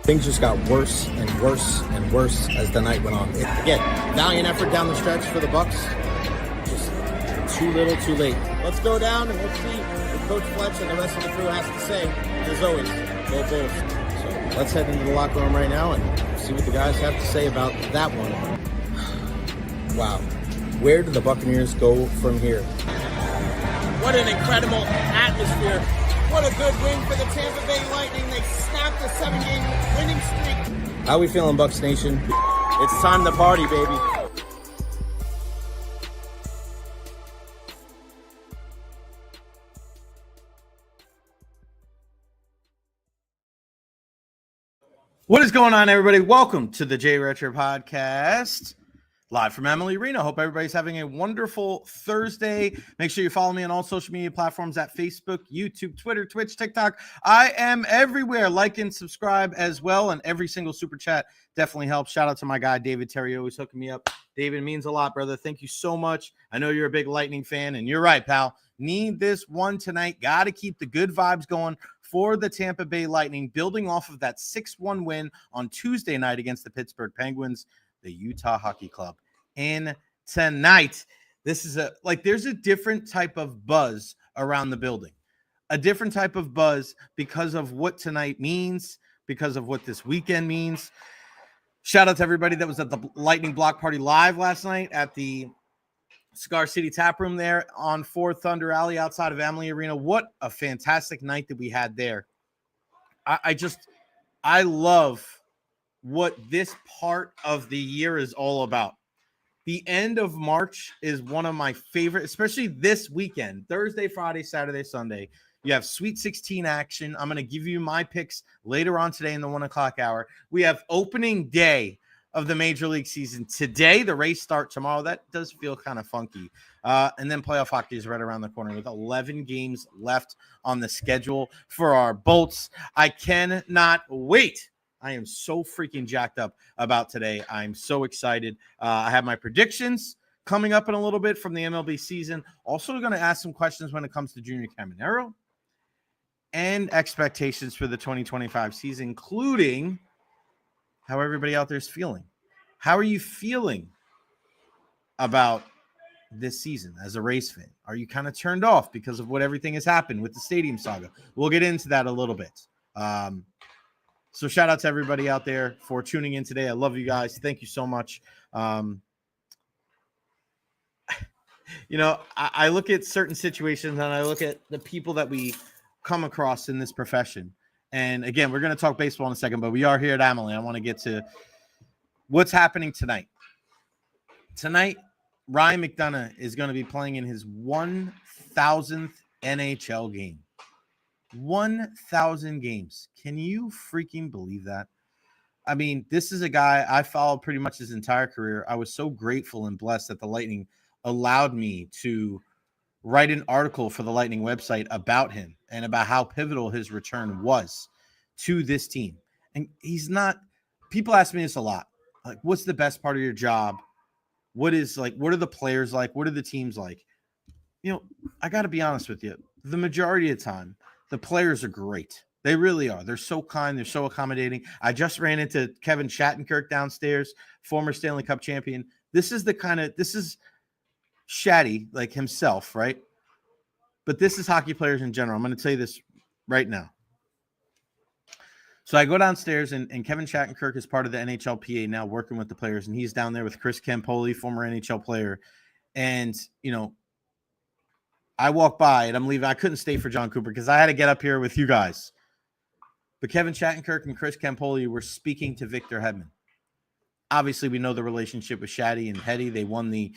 Things just got worse and worse and worse as the night went on. Again, valiant effort down the stretch for the Bucks. Just too little, too late. Let's go down and let's see what Coach Fletch and the rest of the crew has to say. And as always, go Bulls. So let's head into the locker room right now and see what the guys have to say about that one. Wow. Where do the Buccaneers go from here? What an incredible atmosphere. What a good win for the Tampa Bay Lightning. They snapped a 7-game winning streak. How we feeling, Bucks Nation? It's time to party, baby. What is going on, everybody? Welcome to the Recher podcast. Live from Amalie Arena. Hope everybody's having a wonderful Thursday. Make sure you follow me on all social media platforms at Facebook, YouTube, Twitter, Twitch, TikTok. I am everywhere. Like and subscribe as well. And every single super chat definitely helps. Shout out to my guy, David Terry, always hooking me up. David, it means a lot, brother. Thank you so much. I know you're a big Lightning fan, and you're right, pal. Need this one tonight. Got to keep the good vibes going for the Tampa Bay Lightning, building off of that 6-1 win on Tuesday night against the Pittsburgh Penguins, the Utah Hockey Club. In tonight, this is there's a different type of buzz around the building, a different type of buzz because of what tonight means, because of what this weekend means. Shout out to everybody that was at the Lightning Block Party live last night at the Cigar City Tap Room there on 4th Thunder Alley outside of Amalie Arena. What a fantastic night that we had there. I love what this part of the year is all about. The end of March is one of my favorite, especially this weekend, Thursday, Friday, Saturday, Sunday. You have Sweet 16 action. I'm going to give you my picks later on today in the 1 o'clock hour. We have opening day of the Major League season today. The race start tomorrow. That does feel kind of funky. And then playoff hockey is right around the corner with 11 games left on the schedule for our Bolts. I cannot wait. I am so freaking jacked up about today. I'm so excited. I have my predictions coming up in a little bit from the MLB season. Also going to ask some questions when it comes to Junior Caminero and expectations for the 2025 season, including how everybody out there is feeling. How are you feeling about this season as a Rays fan? Are you kind of turned off because of what everything has happened with the stadium saga? We'll get into that a little bit. So shout out to everybody out there for tuning in today. I love you guys. Thank you so much. I look at certain situations and I look at the people that we come across in this profession. And again, we're going to talk baseball in a second, but we are here at Amalie. I want to get to what's happening tonight. Tonight, Ryan McDonagh is going to be playing in his 1,000th NHL game. 1,000 games. Can you freaking believe that? I mean, this is a guy I followed pretty much his entire career. I was so grateful and blessed that the Lightning allowed me to write an article for the Lightning website about him and about how pivotal his return was to this team. And people ask me this a lot. Like, what's the best part of your job? What are the players like? What are the teams like? I got to be honest with you. The majority of the time, the players are great. They really are. They're so kind. They're so accommodating. I just ran into Kevin Shattenkirk downstairs, former Stanley Cup champion. This is Shatty, like himself, right? But this is hockey players in general. I'm going to tell you this right now. So I go downstairs, and Kevin Shattenkirk is part of the NHLPA now, working with the players, and he's down there with Chris Campoli, former NHL player. And, I walk by and I'm leaving. I couldn't stay for John Cooper because I had to get up here with you guys. But Kevin Shattenkirk and Chris Campoli were speaking to Victor Hedman. Obviously, we know the relationship with Shatty and Hetty. They won the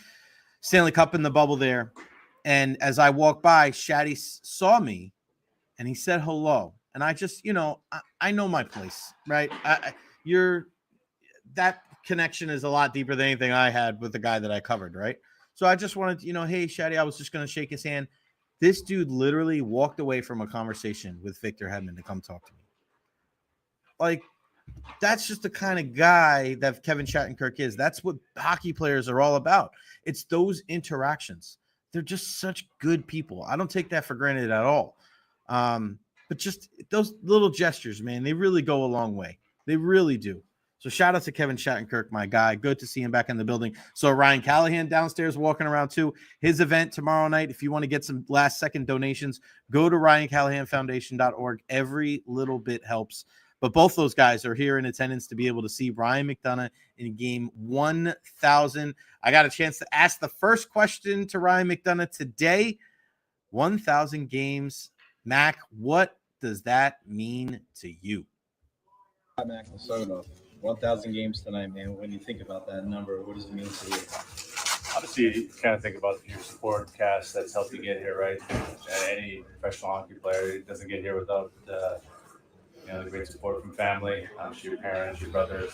Stanley Cup in the bubble there. And as I walked by, Shatty saw me and he said hello. And I just, I know my place, right? That connection is a lot deeper than anything I had with the guy that I covered, right? So I just wanted to, hey, Shatty, I was just going to shake his hand. This dude literally walked away from a conversation with Victor Hedman to come talk to me. Like, that's just the kind of guy that Kevin Shattenkirk is. That's what hockey players are all about. It's those interactions. They're just such good people. I don't take that for granted at all. But just those little gestures, man, they really go a long way. They really do. So shout out to Kevin Shattenkirk, my guy. Good to see him back in the building. So Ryan Callahan downstairs walking around too. His event tomorrow night. If you want to get some last-second donations, go to RyanCallahanFoundation.org. Every little bit helps. But both those guys are here in attendance to be able to see Ryan McDonagh in game 1,000. I got a chance to ask the first question to Ryan McDonagh today. 1,000 games. Mac, what does that mean to you? Mac, to start off, 1,000 games tonight, man. When you think about that number, what does it mean to you? Obviously, you kind of think about your support cast that's helped you get here, right? Any professional hockey player doesn't get here without the great support from family, your parents, your brothers,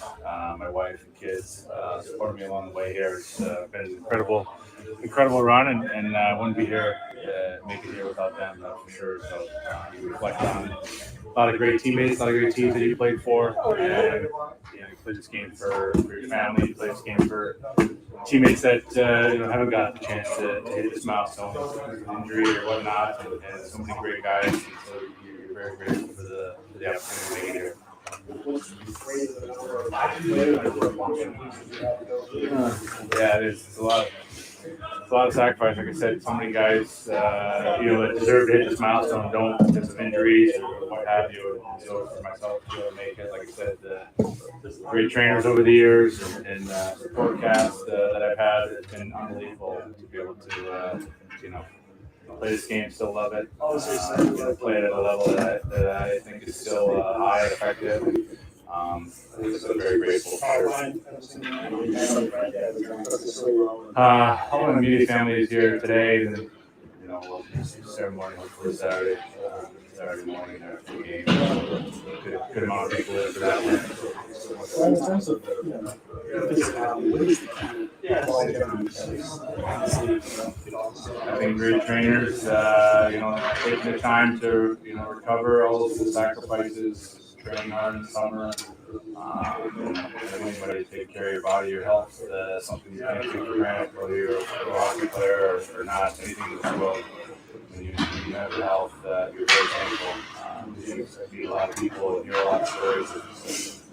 my wife and kids supporting me along the way here. It's been an incredible run, and I wouldn't be here, make it here without them, for sure. So you reflect on a lot of great teammates, a lot of great teams that you played for, and you play this game for your family, you play this game for teammates that haven't gotten the chance to hit this milestone with injury or whatnot, and so many great guys. And so you're very grateful for the opportunity to make it here. Yeah, it's a lot of sacrifice. Like I said, so many guys, that deserve to hit this milestone don't because of injuries or what have you. So for myself to be able to make it, like I said, the great trainers over the years and support cast that I've had, it's been unbelievable to be able to, play this game, still love it. Play it at a level that I think is still high and effective. So very grateful for all my immediate family is here today, and we'll ceremony hopefully Saturday morning after the game. Good amount of people there for that one. In terms of I think great trainers, taking the time to recover all of the sacrifices, training hard in the summer. Anybody take care of your body, your health, something you can't take for granted, whether you're a hockey player or not, anything in this world. When you have your health, you're very thankful. You meet a lot of people and hear a lot of stories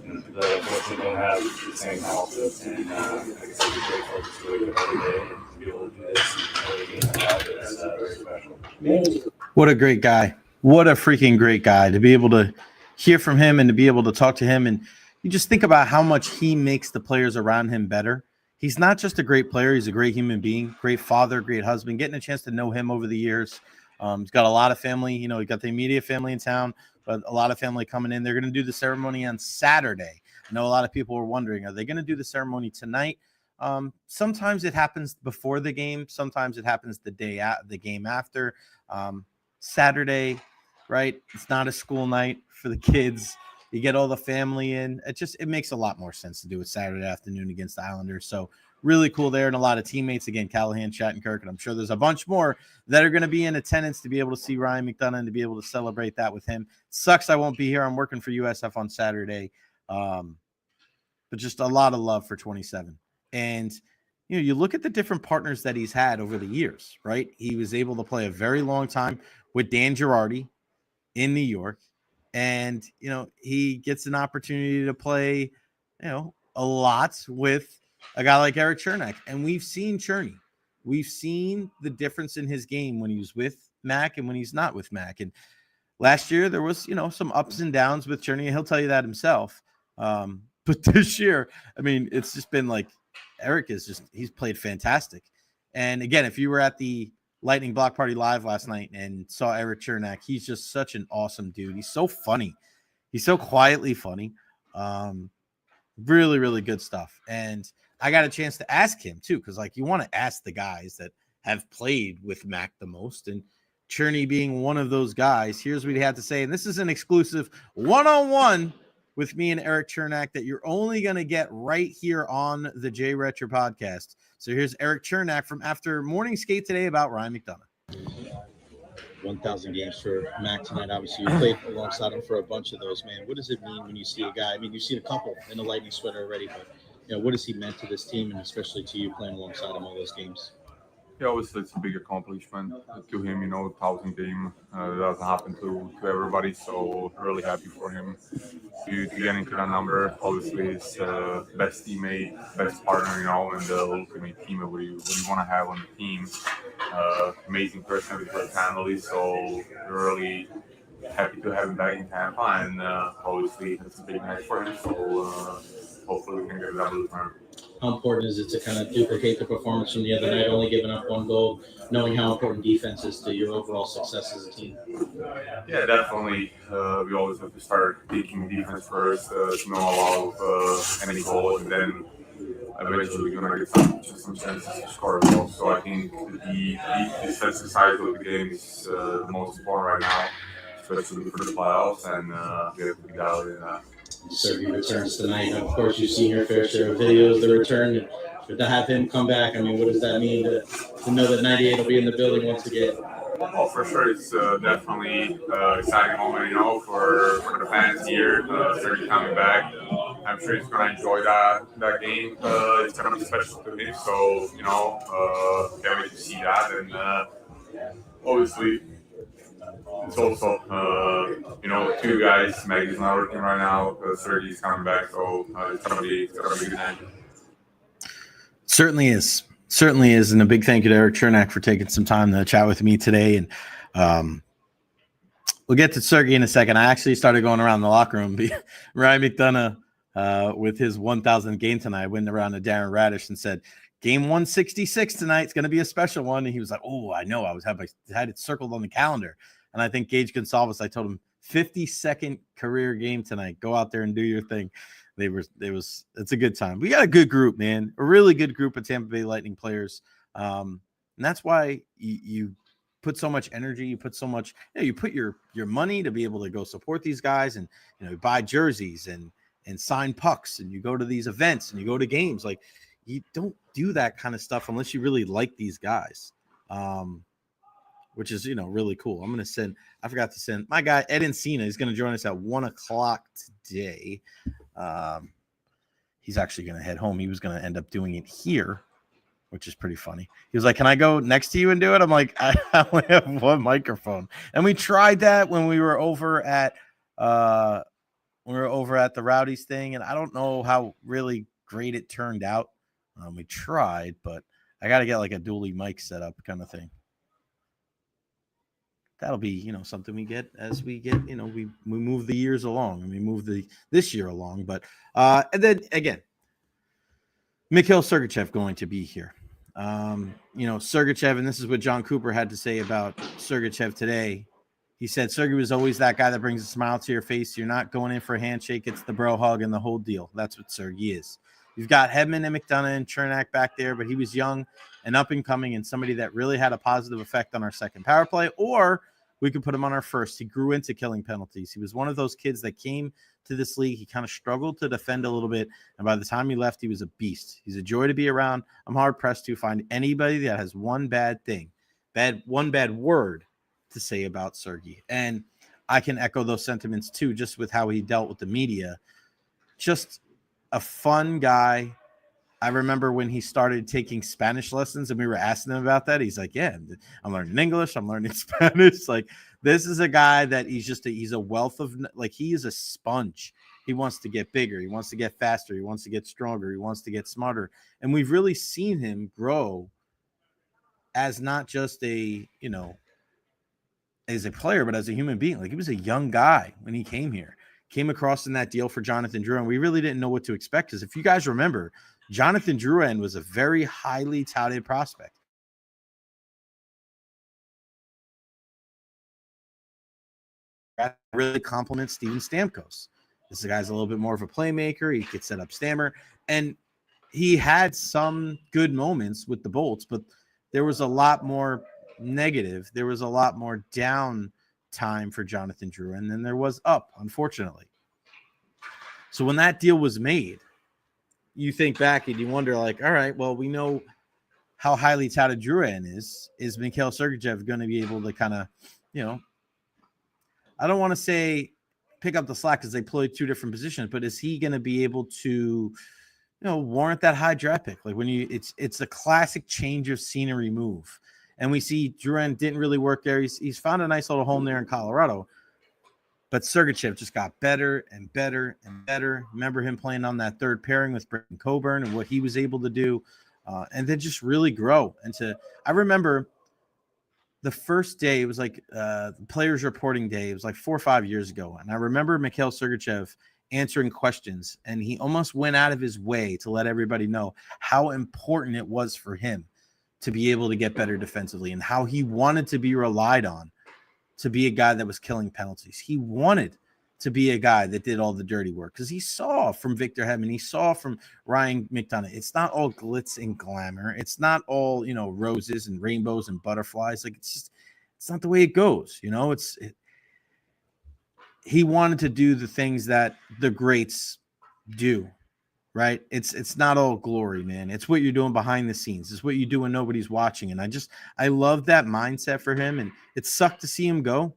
that unfortunately don't have the same health. And like I said, you're grateful just to wake up every day and be able to do this it's very special. What a great guy. What a freaking great guy to be able to hear from him and to be able to talk to him. And you just think about how much he makes the players around him better. He's not just a great player. He's a great human being, great father, great husband. Getting a chance to know him over the years. He's got a lot of family. He got the immediate family in town, but a lot of family coming in. They're going to do the ceremony on Saturday. I know a lot of people were wondering, are they going to do the ceremony tonight? Sometimes it happens before the game. Sometimes it happens the game after. Saturday, right? It's not a school night for the kids. You get all the family in. It makes a lot more sense to do it Saturday afternoon against the Islanders. So really cool there, and a lot of teammates. Again, Callahan, Shattenkirk, and I'm sure there's a bunch more that are going to be in attendance to be able to see Ryan McDonagh and to be able to celebrate that with him. Sucks I won't be here. I'm working for USF on Saturday. But just a lot of love for 27. And, you look at the different partners that he's had over the years, right? He was able to play a very long time with Dan Girardi in New York. And, he gets an opportunity to play, a lot with a guy like Eric Chernak. And we've seen Cherney. We've seen the difference in his game when he was with Mac and when he's not with Mac. And last year there was, some ups and downs with Cherney. He'll tell you that himself. But this year, it's just been like Eric he's played fantastic. And again, if you were at the Lightning Block Party Live last night and saw Eric Chernak, he's just such an awesome dude. He's so funny. He's so quietly funny. Really, really good stuff. And I got a chance to ask him too, because you want to ask the guys that have played with Mac the most, and Cherney being one of those guys. Here's what he had to say. And this is an exclusive one-on-one with me and Eric Chernak that you're only going to get right here on the Jay Recher podcast. So here's Eric Chernak from after morning skate today about Ryan McDonagh. 1,000 games for Mac tonight. Obviously, you played alongside him for a bunch of those, man. What does it mean when you see a guy? You've seen a couple in the Lightning sweater already, but what has he meant to this team and especially to you playing alongside him all those games? Yeah, obviously it's a big accomplishment to him. 1,000 game doesn't happen to everybody. So really happy for him to get into that number. Obviously, his best teammate, best partner, and the ultimate teammate what you want to have on the team. Amazing person with great family. So really happy to have him back in Tampa, and obviously it's a big night for him. So hopefully we can get a double return. How important is it to kind of duplicate the performance from the other night, only giving up one goal, knowing how important defense is to your overall success as a team? Yeah, definitely. We always have to start taking defense first to not allow any goals, and then eventually we're going to get some chances to score as well. So I think the defensive side of the game is the most important right now, especially for the playoffs, and we have to be dialed in that. Sergey returns tonight. Of course, you've seen your fair share of videos, the return. But to have him come back, I mean, what does that mean to know that 98 will be in the building once again? Oh, for sure. It's definitely exciting moment, for the fans here. Sergey coming back. I'm sure he's going to enjoy that game. It's going to be special to him. So, can't wait to see that. And obviously, it's also, two guys. Maggie's not working right now. Sergey's coming back. So it's going to be a good night. Certainly is. And a big thank you to Eric Chernak for taking some time to chat with me today. And we'll get to Sergey in a second. I actually started going around the locker room. Ryan McDonagh, with his 1,000th game tonight, went around to Darren Radish and said, game 166 tonight. It's going to be a special one. And he was like, oh, I know. I had it circled on the calendar. And I think Gage Gonsalves, I told him, 52nd career game tonight. Go out there and do your thing. It's a good time. We got a good group, man. A really good group of Tampa Bay Lightning players. And that's why you put so much energy. You put so much, you put your money to be able to go support these guys and, buy jerseys and sign pucks, and you go to these events and you go to games. Like, you don't do that kind of stuff unless you really like these guys. Which is, really cool. I forgot to send my guy, Ed Encina. He's going to join us at 1:00 today. He's actually going to head home. He was going to end up doing it here, which is pretty funny. He was like, can I go next to you and do it? I'm like, I only have one microphone. And we tried that when we were over at the Rowdies thing. And I don't know how really great it turned out. We tried, but I got to get like a dually mic set up kind of thing. That'll be, something we get as we get, we move the years along, and we move this year along. But and then again, Mikhail Sergachev going to be here. Sergachev, and this is what John Cooper had to say about Sergachev today. He said Sergey was always that guy that brings a smile to your face. You're not going in for a handshake. It's the bro hug and the whole deal. That's what Sergey is. You've got Hedman and McDonagh and Chernak back there, but he was young and up and coming and somebody that really had a positive effect on our second power play, or we could put him on our first. He grew into killing penalties. He was one of those kids that came to this league. He kind of struggled to defend a little bit, and by the time he left, he was a beast. He's a joy to be around. I'm hard-pressed to find anybody that has one bad word to say about Sergey. And I can echo those sentiments too, just with how he dealt with the media. Just a fun guy. I remember when he started taking Spanish lessons and we were asking him about that. He's like, yeah, I'm learning English. I'm learning Spanish. Like, this is a guy that he's a wealth of, like, he is a sponge. He wants to get bigger. He wants to get faster. He wants to get stronger. He wants to get smarter. And we've really seen him grow as not just as a player, but as a human being. Like, he was a young guy when he came here, came across in that deal for Jonathan Drouin. We really didn't know what to expect. Because if you guys remember, Jonathan Drouin was a very highly touted prospect. That really complements Steven Stamkos. This guy's a little bit more of a playmaker. He could set up Stammer. And he had some good moments with the Bolts, but there was a lot more negative. There was a lot more down time for Jonathan Drouin than there was up, unfortunately. So when that deal was made, you think back and you wonder, like, all right, well, we know how highly touted Drouin is. Is Mikhail Sergachev going to be able to kind of, I don't want to say pick up the slack because they play two different positions, but is he going to be able to warrant that high draft pick. Like it's a classic change of scenery move. And we see Duran didn't really work there. He's found a nice little home there in Colorado. But Sergachev just got better and better and better. Remember him playing on that third pairing with Brendan Coburn and what he was able to do, and then just really grow. I remember the first day, it was like players reporting day. It was like 4 or 5 years ago. And I remember Mikhail Sergachev answering questions, and he almost went out of his way to let everybody know how important it was for him to be able to get better defensively and how he wanted to be relied on to be a guy that was killing penalties. He wanted to be a guy that did all the dirty work because he saw from Victor Hedman, he saw from Ryan McDonagh, it's not all glitz and glamour. It's not all, roses and rainbows and butterflies. Like it's not the way it goes. He wanted to do the things that the greats do, right? It's not all glory, man. It's what you're doing behind the scenes. It's what you do when nobody's watching. And I love that mindset for him. And it sucked to see him go.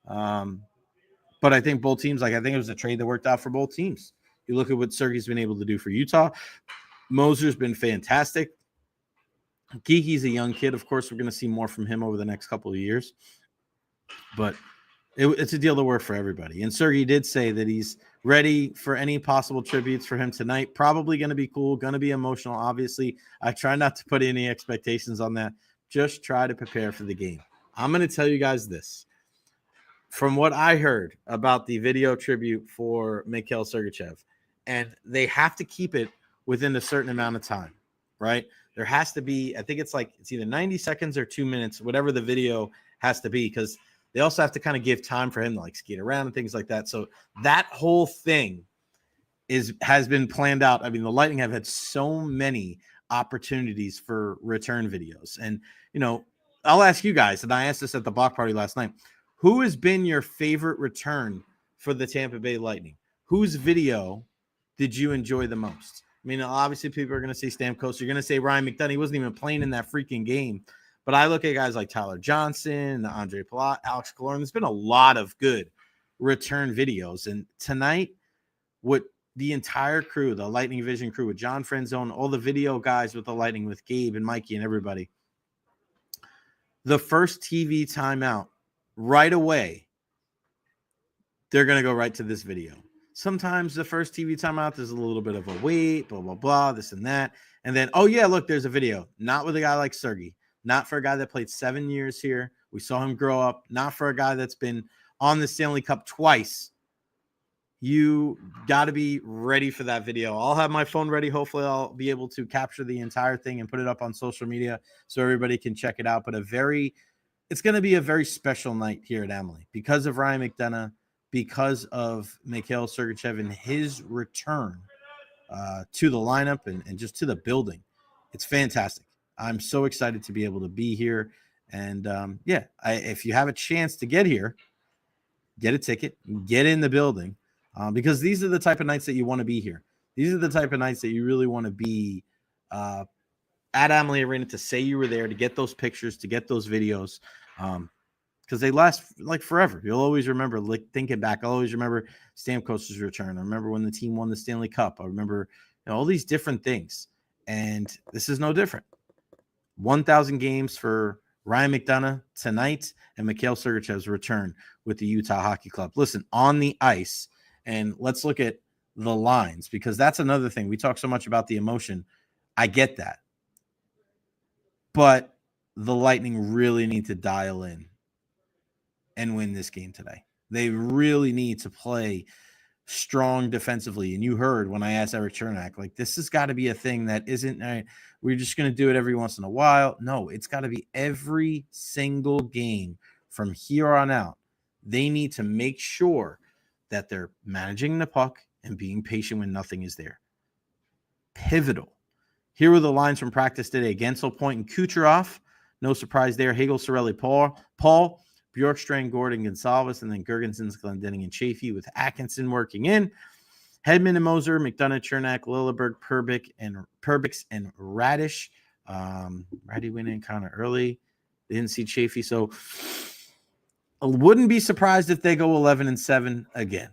But I think both teams, I think it was a trade that worked out for both teams. You look at what Sergey's been able to do for Utah. Moser's been fantastic. Geeky's a young kid. Of course, we're going to see more from him over the next couple of years. But it's a deal that worked for everybody. And Sergey did say that he's ready for any possible tributes for him tonight. Probably going to be cool, going to be emotional. Obviously, I try not to put any expectations on that. Just try to prepare for the game. I'm going to tell you guys this. From what I heard about the video tribute for Mikhail Sergachev, and they have to keep it within a certain amount of time, right? There has to be, I think it's either 90 seconds or 2 minutes, whatever the video has to be, because they also have to kind of give time for him to skate around and things like that. So that whole thing has been planned out. I mean, the Lightning have had so many opportunities for return videos. And, I'll ask you guys, and I asked this at the block party last night, who has been your favorite return for the Tampa Bay Lightning? Whose video did you enjoy the most? I mean, obviously people are going to say Stamkos. You're going to say Ryan McDonagh. He wasn't even playing in that freaking game. But I look at guys like Tyler Johnson, Andre Palat, Alex Killorn. There's been a lot of good return videos. And tonight, what the entire crew, the Lightning Vision crew with John Frenzone, all the video guys with the Lightning, with Gabe and Mikey and everybody, the first TV timeout, right away, they're going to go right to this video. Sometimes the first TV timeout, there's a little bit of a wait, blah, blah, blah, this and that. And then, oh, yeah, look, there's a video. Not with a guy like Sergey. Not for a guy that played 7 years here. We saw him grow up. Not for a guy that's been on the Stanley Cup twice. You got to be ready for that video. I'll have my phone ready. Hopefully, I'll be able to capture the entire thing and put it up on social media so everybody can check it out. But it's going to be a very special night here at Amalie because of Ryan McDonagh, because of Mikhail Sergachev and his return to the lineup and just to the building. It's fantastic. I'm so excited to be able to be here. And if you have a chance to get here, get a ticket, get in the building, because these are the type of nights that you want to be here. These are the type of nights that you really want to be at Amalie Arena, to say you were there, to get those pictures, to get those videos, because they last forever. You'll always remember, thinking back, I'll always remember Stamkos' return. I remember when the team won the Stanley Cup. I remember all these different things. And this is no different. 1,000 games for Ryan McDonagh tonight and Mikhail Sergachev's return with the Utah Hockey Club. Listen, on the ice, and let's look at the lines, because that's another thing. We talk so much about the emotion. I get that. But the Lightning really need to dial in and win this game today. They really need to play strong defensively. And you heard when I asked Eric Chernak, this has got to be a thing that isn't, we're just going to do it every once in a while. No, it's got to be every single game from here on out. They need to make sure that they're managing the puck and being patient when nothing is there. Pivotal. Here were the lines from practice today. Gensel, Point, and Kucherov. No surprise there. Hagel, Sorelli, Paul, Bjorkstrand, Gordon, Gonsalves, and then Gergensen, Glendening, and Chafee, with Atkinson working in. Hedman and Moser, McDonagh, Chernak, Lilleberg, Perbix, and Radish. Ratty went in kind of early. They didn't see Chafee, so I wouldn't be surprised if they go 11-7 again.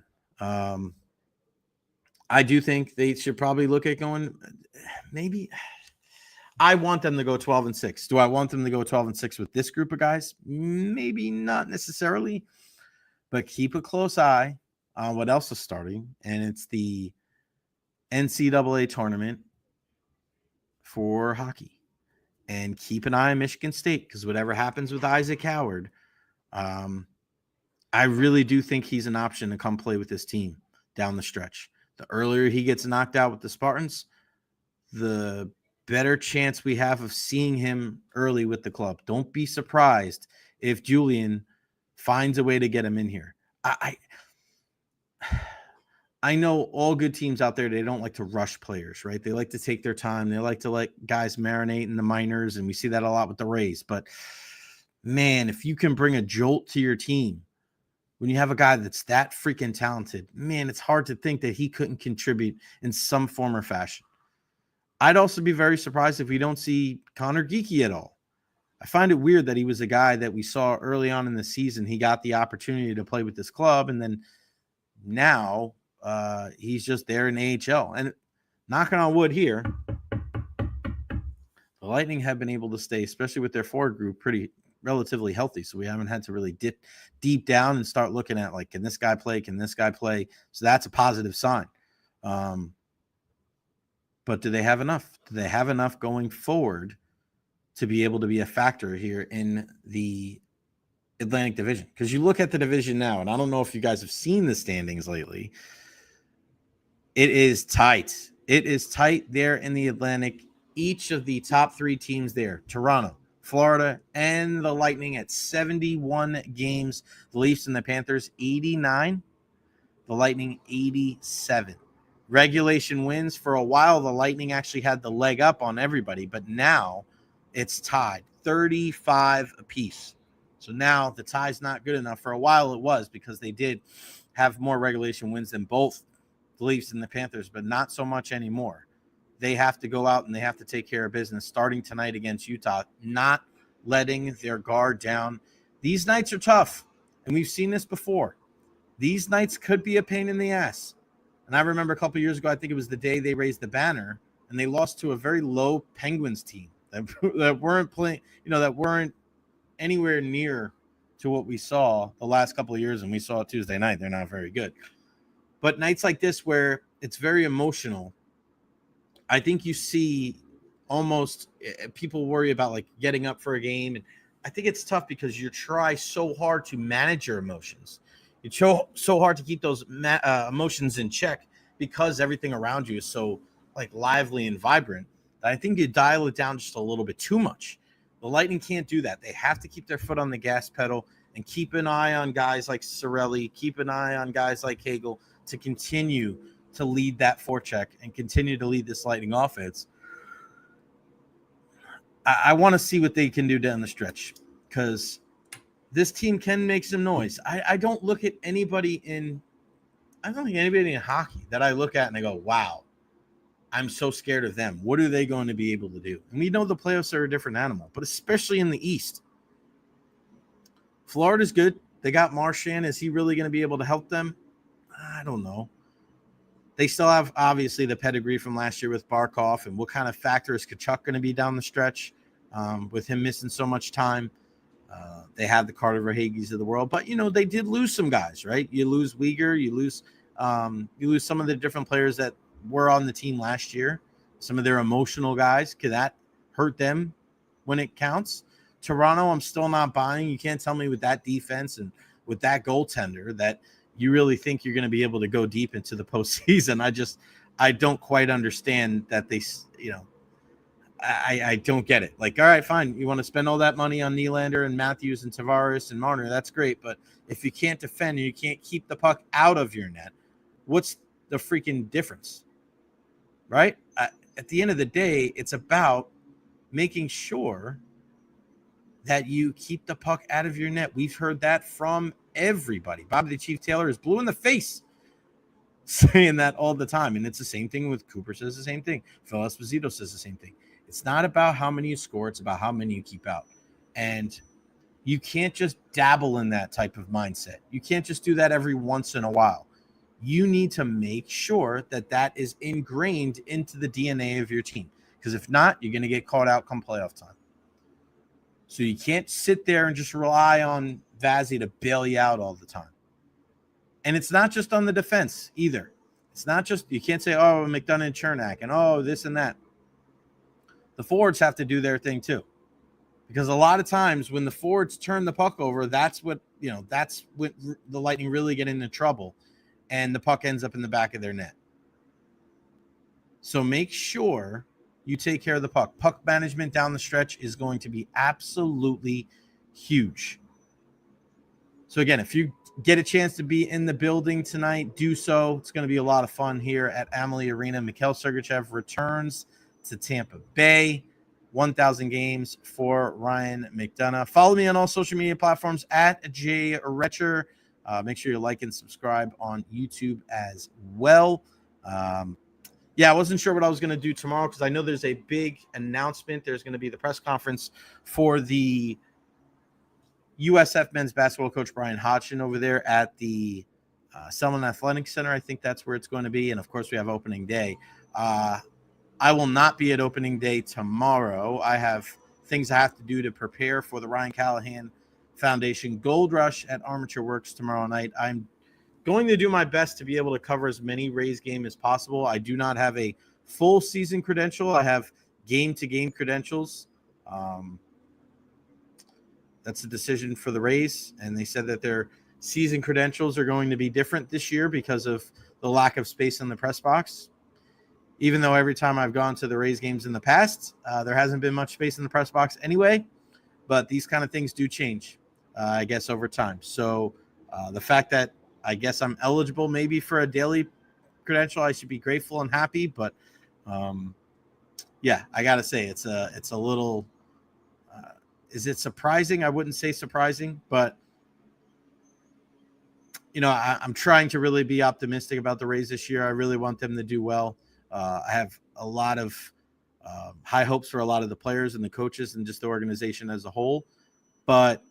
I do think they should probably look at going maybe. I want them to go 12-6. Do I want them to go 12-6 with this group of guys? Maybe not necessarily, but keep a close eye on what else is starting, and it's the NCAA tournament for hockey. And keep an eye on Michigan State, because whatever happens with Isaac Howard, I really do think he's an option to come play with this team down the stretch. The earlier he gets knocked out with the Spartans, the better chance we have of seeing him early with the club. Don't be surprised if Julian finds a way to get him in here. I know all good teams out there, they don't like to rush players, right? They like to take their time. They like to let guys marinate in the minors, and we see that a lot with the Rays. But, man, if you can bring a jolt to your team when you have a guy that's that freaking talented, man, it's hard to think that he couldn't contribute in some form or fashion. I'd also be very surprised if we don't see Connor Geekie at all. I find it weird that he was a guy that we saw early on in the season. He got the opportunity to play with this club, and then now he's just there in AHL. And knocking on wood here, the Lightning have been able to stay, especially with their forward group, pretty relatively healthy. So we haven't had to really dip deep down and start looking at, like, can this guy play? Can this guy play? So that's a positive sign. But do they have enough? Do they have enough going forward to be able to be a factor here in the Atlantic Division? Because you look at the division now, and I don't know if you guys have seen the standings lately. It is tight. It is tight there in the Atlantic. Each of the top three teams there, Toronto, Florida, and the Lightning at 71 games. The Leafs and the Panthers, 89. The Lightning, 87. Regulation wins. For a while, the Lightning actually had the leg up on everybody, but now it's tied, 35 apiece. So now the tie's not good enough. For a while it was, because they did have more regulation wins than both the Leafs and the Panthers, but not so much anymore. They have to go out and they have to take care of business starting tonight against Utah, not letting their guard down. These nights are tough, and we've seen this before. These nights could be a pain in the ass. And I remember a couple of years ago, I think it was the day they raised the banner, and they lost to a very low Penguins team that weren't playing, that weren't anywhere near to what we saw the last couple of years, and we saw it Tuesday night. They're not very good. But nights like this where it's very emotional, I think you see almost people worry about, like, getting up for a game. And I think it's tough because you try so hard to manage your emotions. You try so hard to keep those emotions in check because everything around you is so, like, lively and vibrant. I think you dial it down just a little bit too much. The Lightning can't do that. They have to keep their foot on the gas pedal and keep an eye on guys like Cirelli, keep an eye on guys like Hagel to continue to lead that forecheck and continue to lead this Lightning offense. I want to see what they can do down the stretch, because this team can make some noise. I don't look at anybody in hockey that I look at and I go, wow, I'm so scared of them. What are they going to be able to do? And we know the playoffs are a different animal, but especially in the East. Florida's good. They got Marchand. Is he really going to be able to help them? I don't know. They still have, obviously, the pedigree from last year with Barkov. And what kind of factor is Tkachuk going to be down the stretch with him missing so much time? They have the Carter Verhaeghes of the world. But, they did lose some guys, right? You lose Uyghur. You lose some of the different players that were on the team last year. Some of their emotional guys. Could that hurt them when it counts? Toronto, I'm still not buying. You can't tell me with that defense and with that goaltender that you really think you're going to be able to go deep into the postseason. I don't quite understand that they, I don't get it. Like, all right, fine. You want to spend all that money on Nylander and Matthews and Tavares and Marner, that's great. But if you can't defend and you can't keep the puck out of your net, what's the freaking difference? Right? At the end of the day, it's about making sure that you keep the puck out of your net. We've heard that from everybody. Bobby the Chief Taylor is blue in the face saying that all the time. And it's the same thing with Cooper says the same thing. Phil Esposito says the same thing. It's not about how many you score. It's about how many you keep out. And you can't just dabble in that type of mindset. You can't just do that every once in a while. You need to make sure that that is ingrained into the DNA of your team. Because if not, you're going to get caught out come playoff time. So you can't sit there and just rely on Vazzy to bail you out all the time. And it's not just on the defense either. It's not just, you can't say, oh, McDonagh and Chernak and oh, this and that. The forwards have to do their thing too. Because a lot of times when the forwards turn the puck over, that's what the Lightning really get into trouble. And the puck ends up in the back of their net. So make sure you take care of the puck. Puck management down the stretch is going to be absolutely huge. So again, if you get a chance to be in the building tonight, do so. It's going to be a lot of fun here at Amalie Arena. Mikhail Sergachev returns to Tampa Bay. 1,000 games for Ryan McDonagh. Follow me on all social media platforms at Recher. Make sure you like and subscribe on YouTube as well. I wasn't sure what I was going to do tomorrow because I know there's a big announcement. There's going to be the press conference for the USF men's basketball coach Brian Hodgson over there at the Selman Athletic Center. I think that's where it's going to be. And, of course, we have opening day. I will not be at opening day tomorrow. I have things I have to do to prepare for the Ryan Callahan Foundation Gold Rush at Armature Works tomorrow night. I'm going to do my best to be able to cover as many Rays games as possible. I do not have a full season credential. I have game-to-game credentials. That's a decision for the Rays, and they said that their season credentials are going to be different this year because of the lack of space in the press box. Even though every time I've gone to the Rays games in the past, there hasn't been much space in the press box anyway, but these kind of things do change, I guess, over time. So the fact that I guess I'm eligible maybe for a daily credential, I should be grateful and happy. But, I got to say, it's a little is it surprising? I wouldn't say surprising, but, I'm trying to really be optimistic about the Rays this year. I really want them to do well. I have a lot of high hopes for a lot of the players and the coaches and just the organization as a whole. But,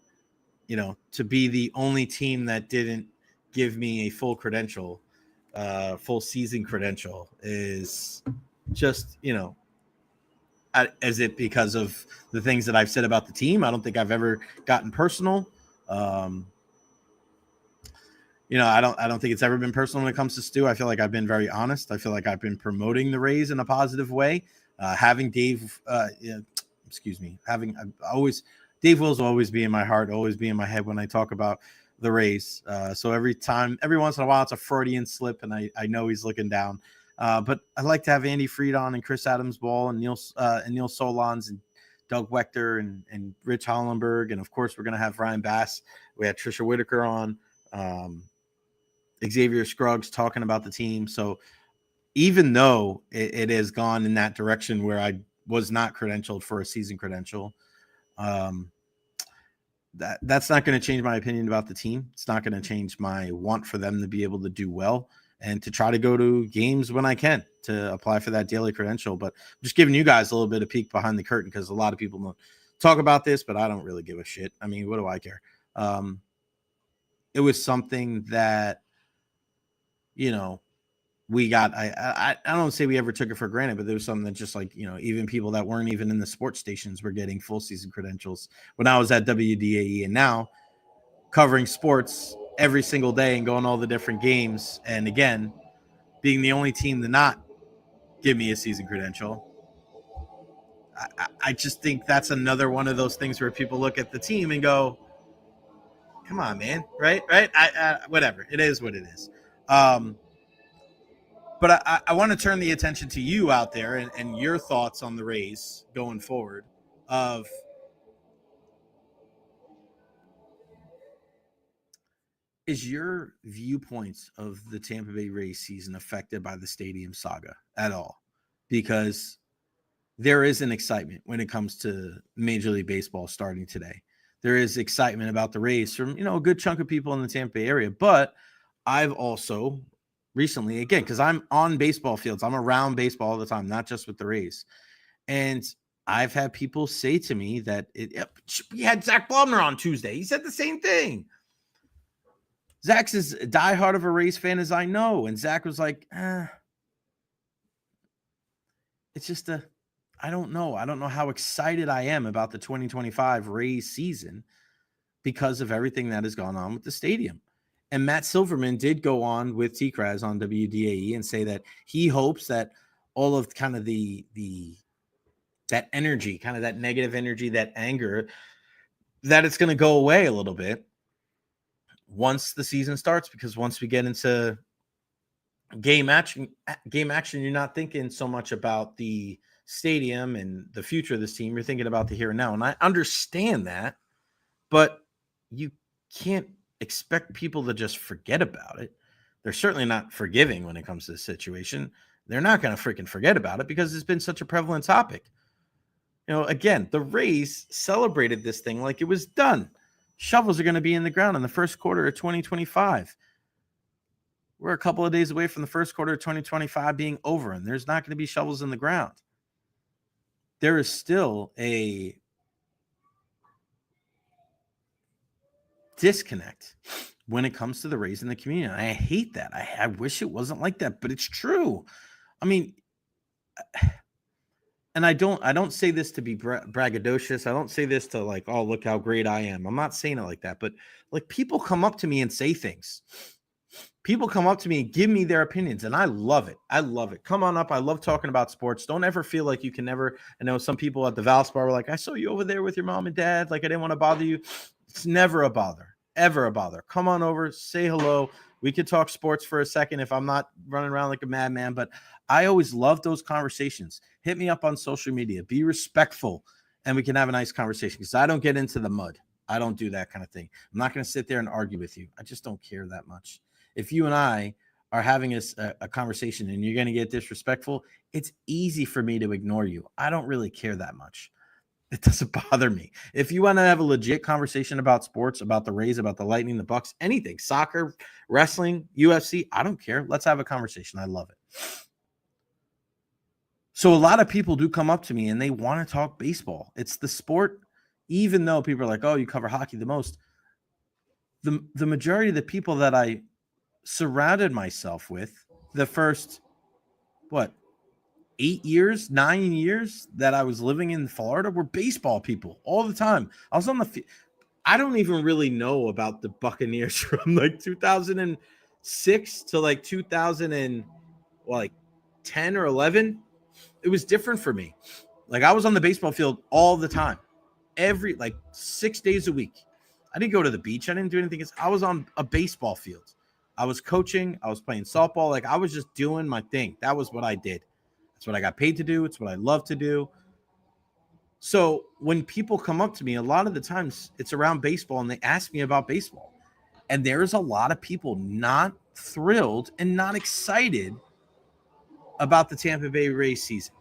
to be the only team that didn't give me a full credential, full season credential is just, is it because of the things that I've said about the team? I don't think I've ever gotten personal. I don't think it's ever been personal when it comes to Stu. I feel like I've been very honest. I feel like I've been promoting the Rays in a positive way. Having Dave, Dave Wills will always be in my heart, always be in my head when I talk about the Rays. So every once in a while, it's a Freudian slip, and I know he's looking down. But I like to have Andy Fried on and Chris Adams-Ball and Neil Solons and Doug Wechter and Rich Hollenberg. And, of course, we're going to have Ryan Bass. We had Trisha Whitaker on. Xavier Scruggs talking about the team. So even though it has gone in that direction where I was not credentialed for a season credential, that's not going to change my opinion about the team. It's not going to change my want for them to be able to do well and to try to go to games when I can to apply for that daily credential. But I'm just giving you guys a little bit of peek behind the curtain because a lot of people don't talk about this, but I don't really give a shit. I mean, what do I care? It was something that, we got. I don't say we ever took it for granted, but there was something that just like, even people that weren't even in the sports stations were getting full season credentials when I was at WDAE, and now covering sports every single day and going all the different games. And again, being the only team to not give me a season credential. I just think that's another one of those things where people look at the team and go, come on, man. Right. Whatever. It is what it is. But I want to turn the attention to you out there and your thoughts on the Rays going forward of is your viewpoints of the Tampa Bay Rays season affected by the stadium saga at all? Because there is an excitement when it comes to Major League Baseball starting today. There is excitement about the Rays from, a good chunk of people in the Tampa Bay area. But I've also recently, again, because I'm on baseball fields, I'm around baseball all the time, not just with the Rays. And I've had people say to me that we had Zach Blumner on Tuesday. He said the same thing. Zach's as diehard of a Rays fan as I know. And Zach was like, it's just I don't know. I don't know how excited I am about the 2025 Rays season because of everything that has gone on with the stadium. And Matt Silverman did go on with T-Kraz on WDAE and say that he hopes that all of kind of that energy, kind of that negative energy, that anger, that it's going to go away a little bit once the season starts, because once we get into game action, you're not thinking so much about the stadium and the future of this team. You're thinking about the here and now. And I understand that, but you can't expect people to just forget about it. They're certainly not forgiving when it comes to this situation. They're not going to freaking forget about it because it's been such a prevalent topic. You know, again, the Rays celebrated this thing like it was done. Shovels are going to be in the ground in the first quarter of 2025. We're a couple of days away from the first quarter of 2025 being over, and there's not going to be shovels in the ground. There is still a disconnect when it comes to the Rays in the community. And I hate that. I wish it wasn't like that, but it's true. I mean, and I don't say this to be braggadocious. I don't say this to like, oh, look how great I am. I'm not saying it like that, but like people come up to me and say things. People come up to me and give me their opinions, and I love it. I love it. Come on up. I love talking about sports. Don't ever feel like you can never. I know some people at the Valspar were like, I saw you over there with your mom and dad. Like, I didn't want to bother you. It's never a bother. Ever a bother. Come on over. Say hello. We could talk sports for a second if I'm not running around like a madman, but I always love those conversations. Hit me up on social media. Be respectful, and we can have a nice conversation because I don't get into the mud. I don't do that kind of thing. I'm not going to sit there and argue with you. I just don't care that much. If you and I are having a conversation and you're going to get disrespectful, it's easy for me to ignore you. I don't really care that much. It doesn't bother me. If you want to have a legit conversation about sports, about the Rays, about the Lightning, the Bucks, anything, soccer, wrestling, UFC, I don't care. Let's have a conversation. I love it. So a lot of people do come up to me and they want to talk baseball. It's the sport, even though people are like, oh, you cover hockey the most. The majority of the people that I surrounded myself with the first, 9 years that I was living in Florida were baseball people all the time. I was on the I don't even really know about the Buccaneers from like 2006 to like 2010 or 11. It was different for me. Like I was on the baseball field all the time, every 6 days a week. I didn't go to the beach. I didn't do anything. I was on a baseball field. I was coaching. I was playing softball. Like I was just doing my thing. That was what I did. That's what I got paid to do. It's what I love to do. So when people come up to me, a lot of the times it's around baseball and they ask me about baseball. And there's a lot of people not thrilled and not excited about the Tampa Bay Rays season.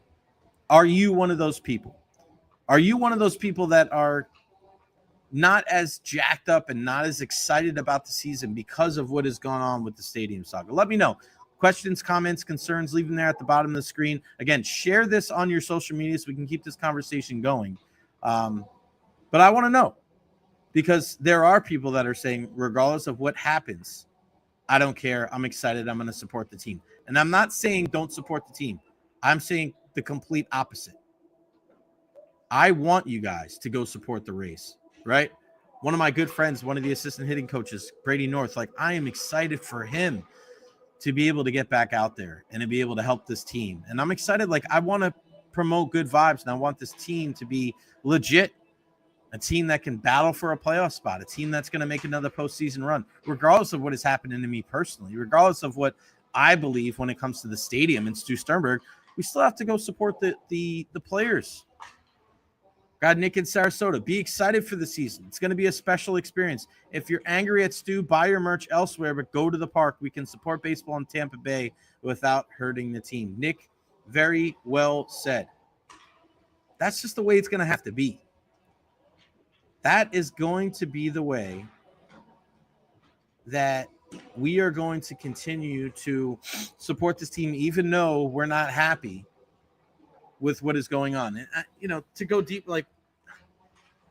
Are you one of those people? Are you one of those people that are not as jacked up and not as excited about the season because of what has gone on with the stadium saga? Let me know. Questions, comments, concerns, leave them there at the bottom of the screen. Again, share this on your social media so we can keep this conversation going. But I want to know, because there are people that are saying, regardless of what happens, I don't care. I'm excited. I'm going to support the team. And I'm not saying don't support the team. I'm saying the complete opposite. I want you guys to go support the Rays, right? One of my good friends, one of the assistant hitting coaches, Brady North, I am excited for him to be able to get back out there and to be able to help this team. And I'm excited. I want to promote good vibes, and I want this team to be legit, a team that can battle for a playoff spot, a team that's going to make another postseason run, regardless of what is happening to me personally, regardless of what I believe when it comes to the stadium and Stu Sternberg. We still have to go support the players. Got Nick in Sarasota. Be excited for the season. It's going to be a special experience. If you're angry at Stu, buy your merch elsewhere, but go to the park. We can support baseball in Tampa Bay without hurting the team. Nick, very well said. That's just the way it's going to have to be. That is going to be the way that we are going to continue to support this team, even though we're not happy with what is going on. And, to go deep,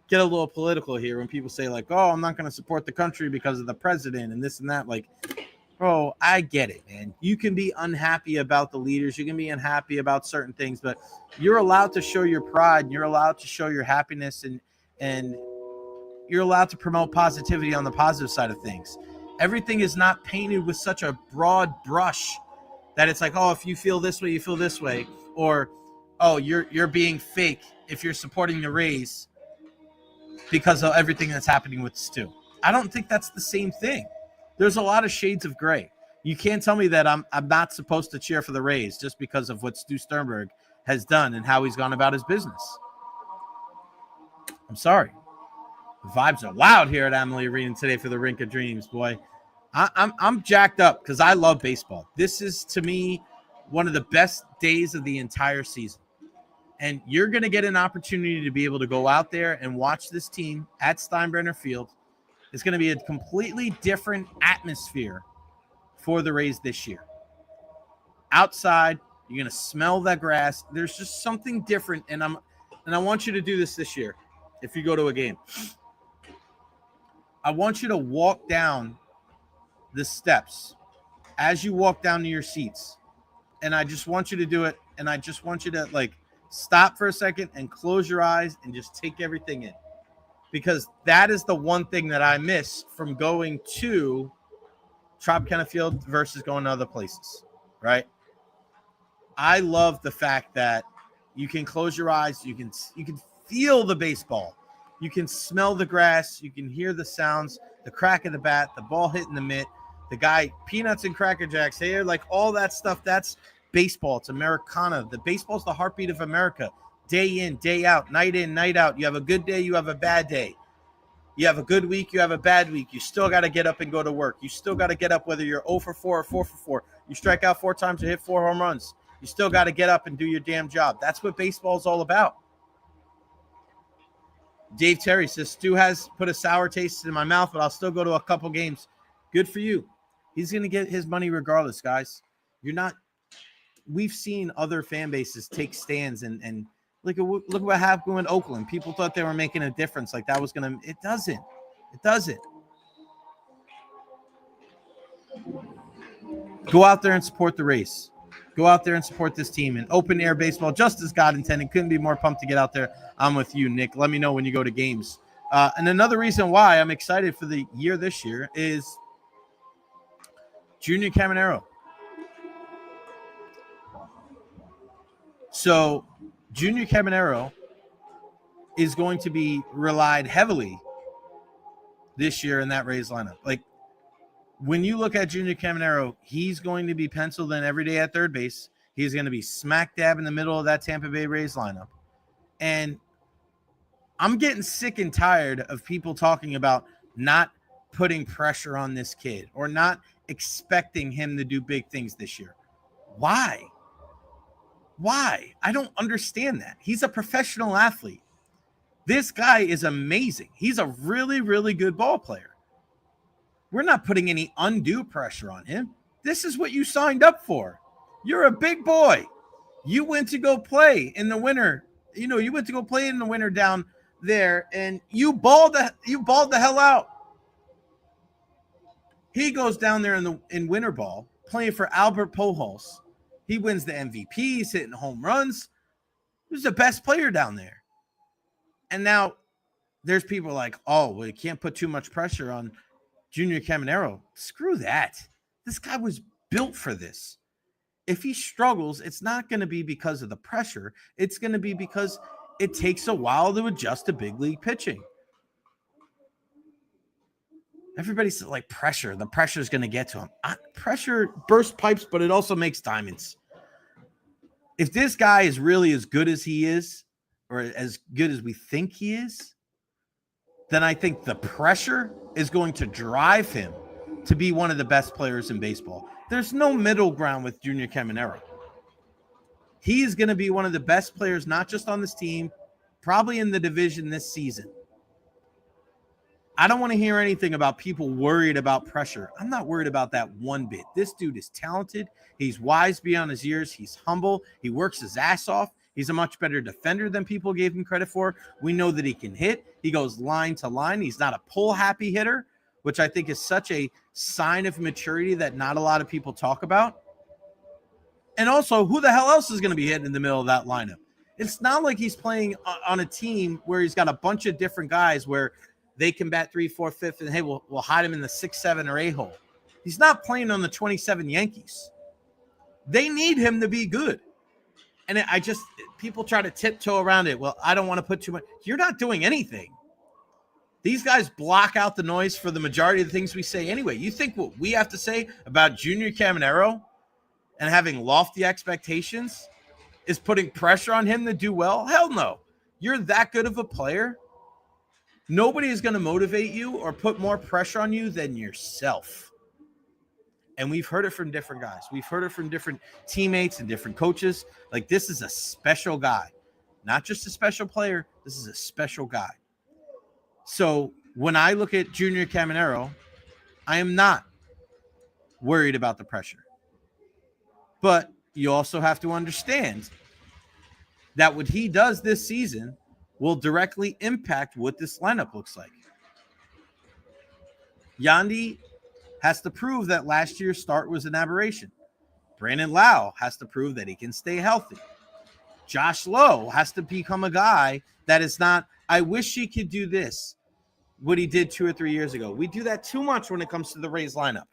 get a little political here when people say like, oh, I'm not going to support the country because of the president and this and that. Like, bro, I get it, man. You can be unhappy about the leaders. You can be unhappy about certain things, but you're allowed to show your pride. And you're allowed to show your happiness, and you're allowed to promote positivity on the positive side of things. Everything is not painted with such a broad brush that it's like, oh, if you feel this way, you feel this way. Or, oh, you're being fake if you're supporting the Rays because of everything that's happening with Stu. I don't think that's the same thing. There's a lot of shades of gray. You can't tell me that I'm not supposed to cheer for the Rays just because of what Stu Sternberg has done and how he's gone about his business. I'm sorry. The vibes are loud here at Amalie Arena today for the Rink of Dreams, boy. I'm jacked up because I love baseball. This is, to me, one of the best days of the entire season. And you're going to get an opportunity to be able to go out there and watch this team at Steinbrenner Field. It's going to be a completely different atmosphere for the Rays this year. Outside, you're going to smell that grass. There's just something different, and I want you to do this year if you go to a game. I want you to walk down the steps as you walk down to your seats. And I just want you to do it, and I just want you to, like, stop for a second and close your eyes and just take everything in. Because that is the one thing that I miss from going to Tropicana Field versus going to other places, right? I love the fact that you can close your eyes, you can feel the baseball, you can smell the grass, you can hear the sounds, the crack of the bat, the ball hitting the mitt, the guy peanuts and Cracker Jacks here, like all that stuff. That's baseball. It's Americana. The baseball's the heartbeat of America. Day in, day out, night in, night out. You have a good day, you have a bad day. You have a good week, you have a bad week. You still got to get up and go to work. You still got to get up whether you're 0 for 4 or 4 for 4. You strike out 4 times or hit 4 home runs. You still got to get up and do your damn job. That's what baseball is all about. Dave Terry says, Stu has put a sour taste in my mouth, but I'll still go to a couple games. Good for you. He's going to get his money regardless, guys. You're not – we've seen other fan bases take stands and look at what happened in Oakland. People thought they were making a difference. Like that was going to – it doesn't. It doesn't. Go out there and support the Rays. Go out there and support this team. And open air baseball, just as God intended. Couldn't be more pumped to get out there. I'm with you, Nick. Let me know when you go to games. And another reason why I'm excited for the year this year is Junior Caminero. So Junior Caminero is going to be relied heavily this year in that Rays lineup. Like, when you look at Junior Caminero, he's going to be penciled in every day at third base. He's going to be smack dab in the middle of that Tampa Bay Rays lineup. And I'm getting sick and tired of people talking about not putting pressure on this kid or not expecting him to do big things this year. Why? Why? I don't understand that. He's a professional athlete. This guy is amazing. He's a really, really good ball player. We're not putting any undue pressure on him. This is what you signed up for. You're a big boy. You went to go play in the winter. You went to go play in the winter down there, and you balled the hell out. He goes down there in winter ball, playing for Albert Pujols. He wins the MVP. He's hitting home runs. He's the best player down there. And now there's people like, oh, well, you can't put too much pressure on Junior Caminero. Screw that. This guy was built for this. If he struggles, it's not going to be because of the pressure. It's going to be because it takes a while to adjust to big league pitching. Everybody's like pressure. The pressure is going to get to him. Pressure bursts pipes, but it also makes diamonds. If this guy is really as good as he is, or as good as we think he is, then I think the pressure is going to drive him to be one of the best players in baseball. There's no middle ground with Junior Caminero. He is going to be one of the best players, not just on this team, probably in the division this season. I don't want to hear anything about people worried about pressure. I'm not worried about that one bit. This dude is talented. He's wise beyond his years. He's humble. He works his ass off. He's a much better defender than people gave him credit for. We know that he can hit. He goes line to line. He's not a pull-happy hitter, which I think is such a sign of maturity that not a lot of people talk about. And also, who the hell else is going to be hitting in the middle of that lineup? It's not like he's playing on a team where he's got a bunch of different guys where they can bat 3, 4, 5, and hey, we'll hide him in the 6, 7, or 8 hole. He's not playing on the 27 Yankees. They need him to be good. And people try to tiptoe around it. Well, I don't want to put too much. You're not doing anything. These guys block out the noise for the majority of the things we say anyway. You think what we have to say about Junior Caminero and having lofty expectations is putting pressure on him to do well? Hell no. You're that good of a player. Nobody is going to motivate you or put more pressure on you than yourself. And we've heard it from different guys. We've heard it from different teammates and different coaches. Like, this is a special guy. Not just a special player. This is a special guy. So when I look at Junior Caminero, I am not worried about the pressure. But you also have to understand that what he does this season will directly impact what this lineup looks like. Yandy has to prove that last year's start was an aberration. Brandon Lau has to prove that he can stay healthy. Josh Lowe has to become a guy that is not, I wish he could do this, what he did 2 or 3 years ago. We do that too much when it comes to the Rays lineup.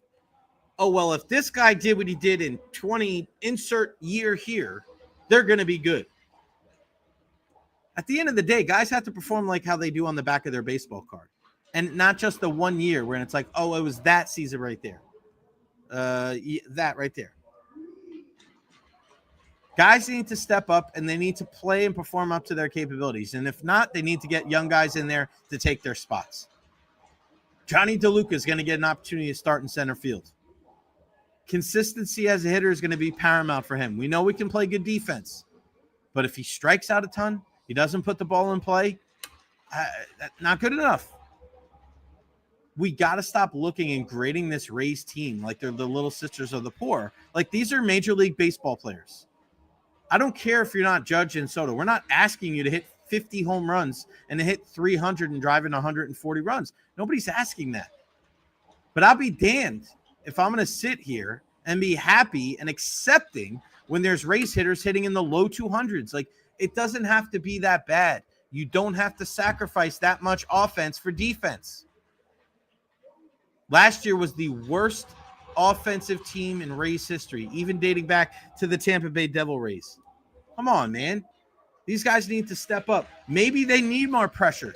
Oh, well, if this guy did what he did in 20, insert year here, they're going to be good. At the end of the day, guys have to perform like how they do on the back of their baseball card. And not just the 1 year when it's like, oh, it was that season right there. That right there. Guys need to step up, and they need to play and perform up to their capabilities. And if not, they need to get young guys in there to take their spots. Johnny DeLuca is going to get an opportunity to start in center field. Consistency as a hitter is going to be paramount for him. We know we can play good defense. But if he strikes out a ton, he doesn't put the ball in play, not good enough. We got to stop looking and grading this Rays team like they're the little sisters of the poor. Like, these are Major League Baseball players. I don't care if you're not Judge and Soto. We're not asking you to hit 50 home runs and to hit 300 and drive in 140 runs. Nobody's asking that. But I'll be damned if I'm going to sit here and be happy and accepting when there's Rays hitters hitting in the low 200s. Like, it doesn't have to be that bad. You don't have to sacrifice that much offense for defense. Last year was the worst offensive team in Rays history, even dating back to the Tampa Bay Devil Rays. Come on, man. These guys need to step up. Maybe they need more pressure.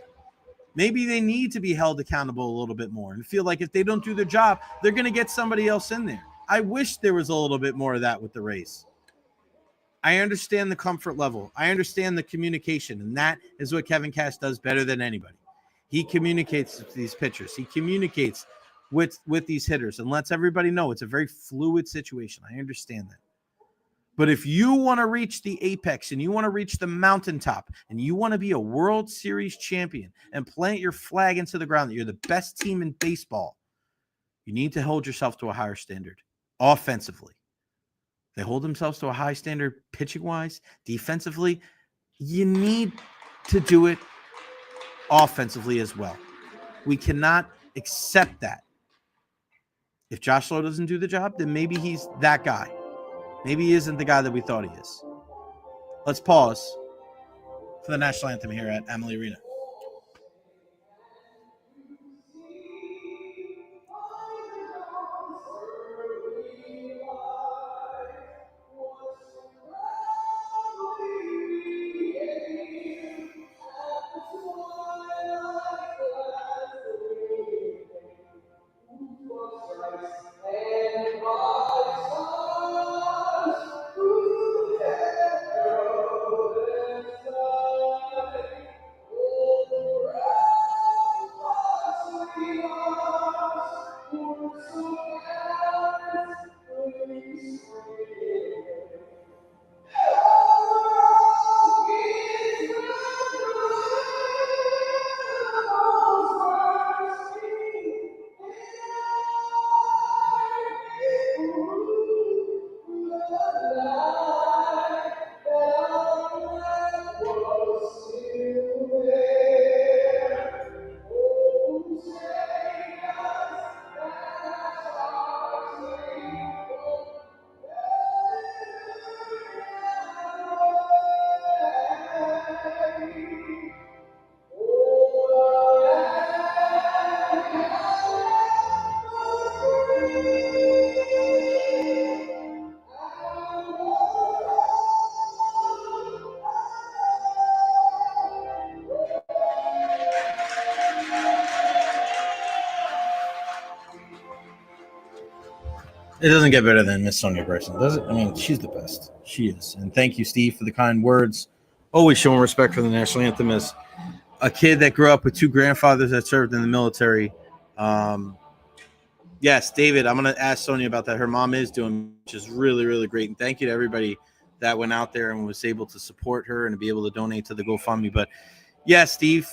Maybe they need to be held accountable a little bit more and feel like if they don't do their job, they're going to get somebody else in there. I wish there was a little bit more of that with the Rays. I understand the comfort level. I understand the communication, and that is what Kevin Cash does better than anybody. He communicates with these pitchers. He communicates with these hitters and lets everybody know it's a very fluid situation. I understand that. But if you want to reach the apex and you want to reach the mountaintop and you want to be a World Series champion and plant your flag into the ground that you're the best team in baseball, you need to hold yourself to a higher standard offensively. They hold themselves to a high standard pitching-wise, defensively. You need to do it offensively as well. We cannot accept that. If Josh Lowe doesn't do the job, then maybe he's that guy. Maybe he isn't the guy that we thought he is. Let's pause for the national anthem here at Amalie Arena. It doesn't get better than Miss Sonia Bryson, does it? I mean, she's the best. She is. And thank you, Steve, for the kind words. Always showing respect for the national anthem as a kid that grew up with two grandfathers that served in the military. Yes, David, I'm going to ask Sonia about that. Her mom is doing, which is really, really great. And thank you to everybody that went out there and was able to support her and to be able to donate to the GoFundMe. But yeah, Steve,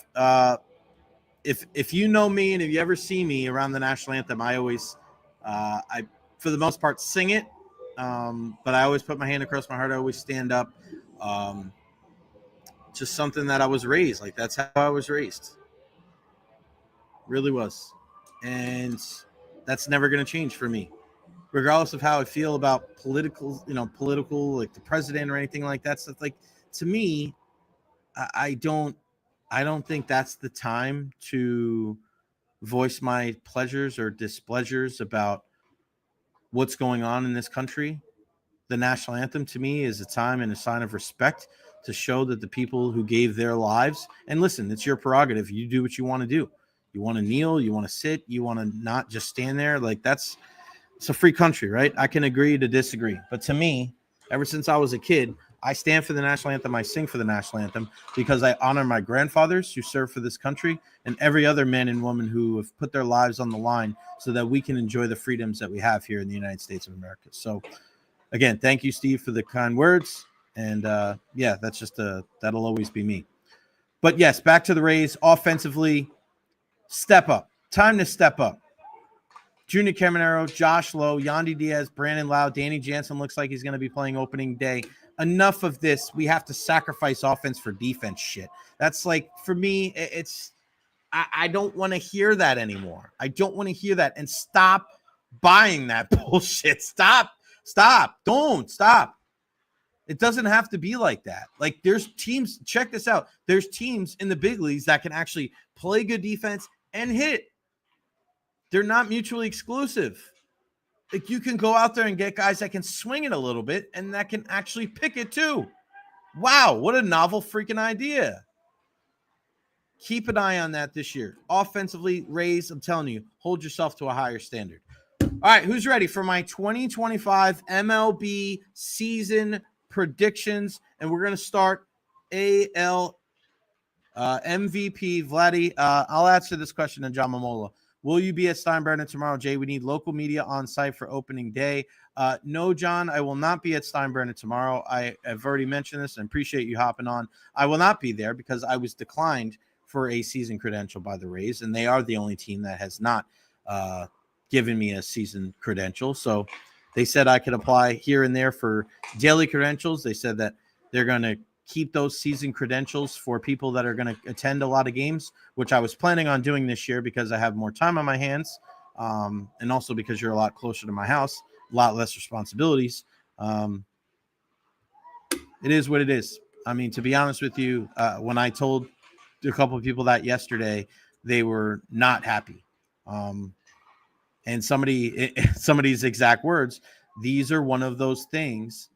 if you know me and if you ever see me around the national anthem, I always, I for the most part, sing it. But I always put my hand across my heart. I always stand up. Just something that I was raised. Like, that's how I was raised. Really was. And that's never going to change for me, regardless of how I feel about political, like the president or anything like that. So it's like, to me, I don't think that's the time to voice my pleasures or displeasures about what's going on in this country. The national anthem to me is a time and a sign of respect to show that the people who gave their lives, and listen, it's your prerogative. You do what you want to do. You want to kneel, you want to sit, you want to not just stand there. Like, it's a free country, right? I can agree to disagree. But to me, ever since I was a kid, I stand for the national anthem. I sing for the national anthem because I honor my grandfathers who served for this country and every other man and woman who have put their lives on the line so that we can enjoy the freedoms that we have here in the United States of America. So again, thank you, Steve, for the kind words. And yeah, that's just that'll always be me. But yes, back to the Rays. Offensively, step up. Time to step up. Junior Caminero, Josh Lowe, Yandy Diaz, Brandon Lau, Danny Jansen looks like he's going to be playing opening day. Enough of this. We have to sacrifice offense for defense shit. That's like, for me, I don't want to hear that anymore. I don't want to hear that. And stop buying that bullshit. Stop. Don't stop. It doesn't have to be like that. Like, there's teams, check this out. There's teams in the big leagues that can actually play good defense and hit. They're not mutually exclusive. Like, you can go out there and get guys that can swing it a little bit and that can actually pick it too. Wow, what a novel freaking idea. Keep an eye on that this year. Offensively, Rays, I'm telling you, hold yourself to a higher standard. All right, who's ready for my 2025 MLB season predictions? And we're going to start AL MVP Vladdy. I'll answer this question to John Momola. Will you be at Steinbrenner tomorrow, Jay? We need local media on site for opening day. No, John, I will not be at Steinbrenner tomorrow. I have already mentioned this and appreciate you hopping on. I will not be there because I was declined for a season credential by the Rays, and they are the only team that has not given me a season credential. So they said I could apply here and there for daily credentials. They said that they're going to keep those season credentials for people that are going to attend a lot of games, which I was planning on doing this year because I have more time on my hands, and also because you're a lot closer to my house, a lot less responsibilities. It is what it is. I mean, to be honest with you, when I told a couple of people that yesterday, they were not happy. And somebody's exact words, these are one of those things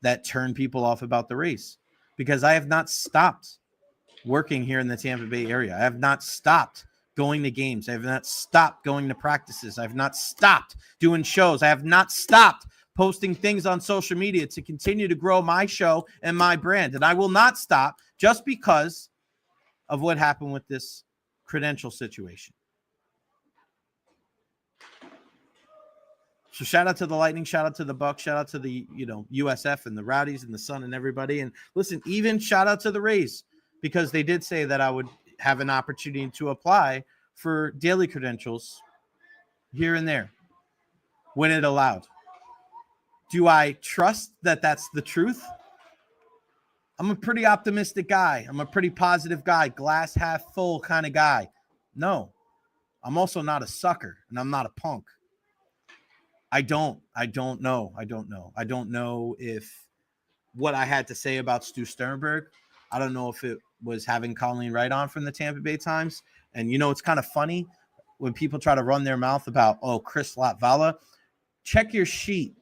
that turn people off about the race, because I have not stopped working here in the Tampa Bay area. I have not stopped going to games. I have not stopped going to practices. I have not stopped doing shows. I have not stopped posting things on social media to continue to grow my show and my brand. And I will not stop just because of what happened with this credential situation. So shout out to the Lightning, shout out to the Bucks, shout out to the, USF and the Rowdies and the Sun and everybody. And listen, even shout out to the Rays, because they did say that I would have an opportunity to apply for daily credentials here and there when it allowed. Do I trust that that's the truth? I'm a pretty optimistic guy. I'm a pretty positive guy, glass half full kind of guy. No, I'm also not a sucker, and I'm not a punk. I don't know. I don't know if what I had to say about Stu Sternberg, I don't know if it was having Colleen Wright on from the Tampa Bay Times. And, it's kind of funny when people try to run their mouth about, Chris Latvala. Check your sheet.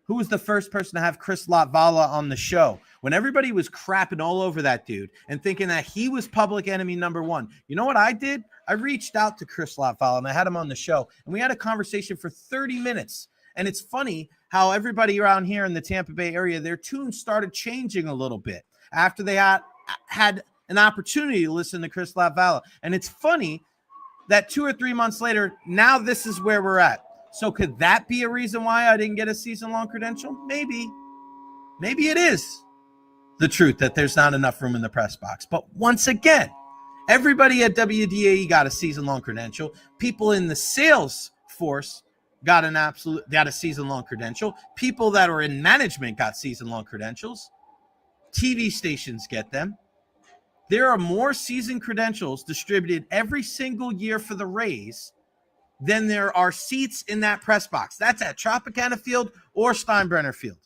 Who was the first person to have Chris Latvala on the show? When everybody was crapping all over that dude and thinking that he was public enemy number one, you know what I did? I reached out to Chris Latvala and I had him on the show, and we had a conversation for 30 minutes. And it's funny how everybody around here in the Tampa Bay area, their tune started changing a little bit after they had an opportunity to listen to Chris Latvala. And it's funny that 2 or 3 months later, now this is where we're at. So could that be a reason why I didn't get a season-long credential? Maybe. Maybe it is the truth that there's not enough room in the press box. But once again, everybody at WDAE got a season-long credential. People in the sales force got a season-long credential. People that are in management got season-long credentials. TV stations get them. There are more season credentials distributed every single year for the Rays than there are seats in that press box. That's at Tropicana Field or Steinbrenner Field.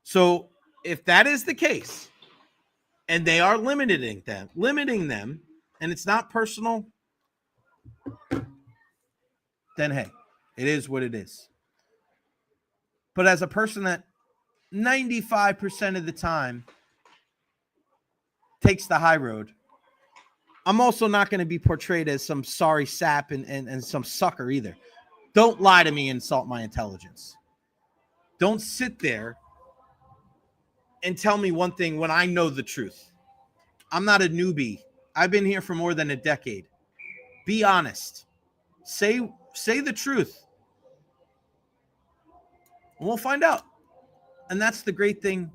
So if that is the case, and they are limiting them, and it's not personal, then hey, it is what it is. But as a person that 95% of the time takes the high road, I'm also not going to be portrayed as some sorry sap and some sucker either. Don't lie to me and insult my intelligence. Don't sit there and tell me one thing when I know the truth. I'm not a newbie. I've been here for more than a decade. Be honest. Say the truth. And we'll find out. And that's the great thing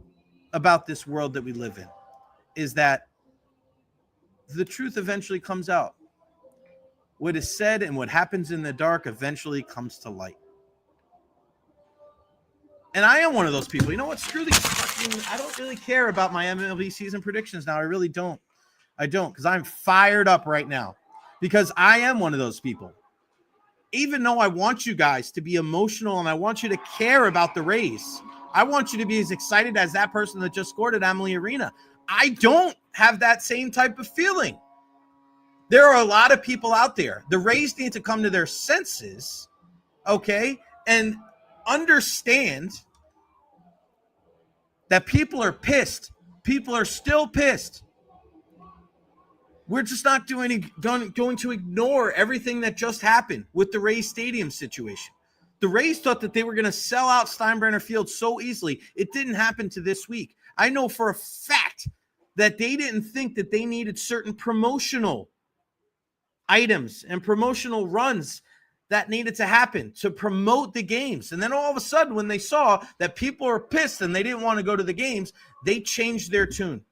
about this world that we live in, is that the truth eventually comes out. What is said and what happens in the dark eventually comes to light. And I am one of those people. You know what? Screw these fucking... I don't really care about my MLB season predictions now. I really don't. I don't, because I'm fired up right now. Because I am one of those people. Even though I want you guys to be emotional and I want you to care about the Rays, I want you to be as excited as that person that just scored at Amalie Arena. I don't have that same type of feeling. There are a lot of people out there. The Rays need to come to their senses, okay, and understand that people are pissed. People are still pissed. We're just not going to ignore everything that just happened with the Rays Stadium situation. The Rays thought that they were going to sell out Steinbrenner Field so easily. It didn't happen to this week. I know for a fact that they didn't think that they needed certain promotional items and promotional runs that needed to happen to promote the games. And then all of a sudden, when they saw that people are pissed and they didn't want to go to the games, they changed their tune.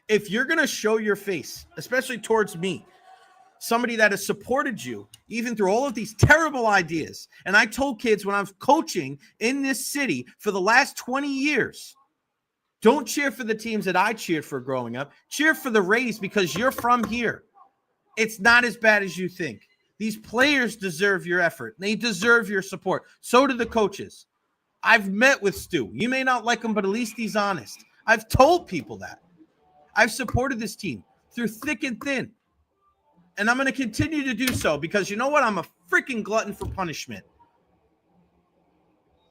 If you're going to show your face, especially towards me, somebody that has supported you, even through all of these terrible ideas. And I told kids when I was coaching in this city for the last 20 years, don't cheer for the teams that I cheered for growing up. Cheer for the Rays because you're from here. It's not as bad as you think. These players deserve your effort. They deserve your support. So do the coaches. I've met with Stu. You may not like him, but at least he's honest. I've told people that. I've supported this team through thick and thin. And I'm going to continue to do so because you know what? I'm a freaking glutton for punishment.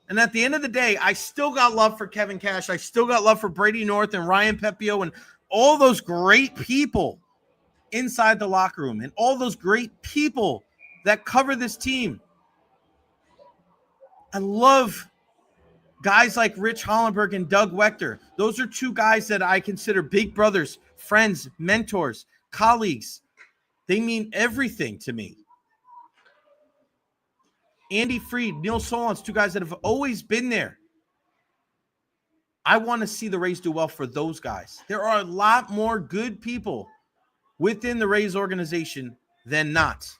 And at the end of the day, I still got love for Kevin Cash. I still got love for Brady North and Ryan Pepio and all those great people inside the locker room and all those great people that cover this team. I love guys like Rich Hollenberg and Doug Wechter. Those are two guys that I consider big brothers, friends, mentors, colleagues. They mean everything to me. Andy Freed, Neil Solondz, two guys that have always been there. I want to see the Rays do well for those guys. There are a lot more good people within the Rays organization than not.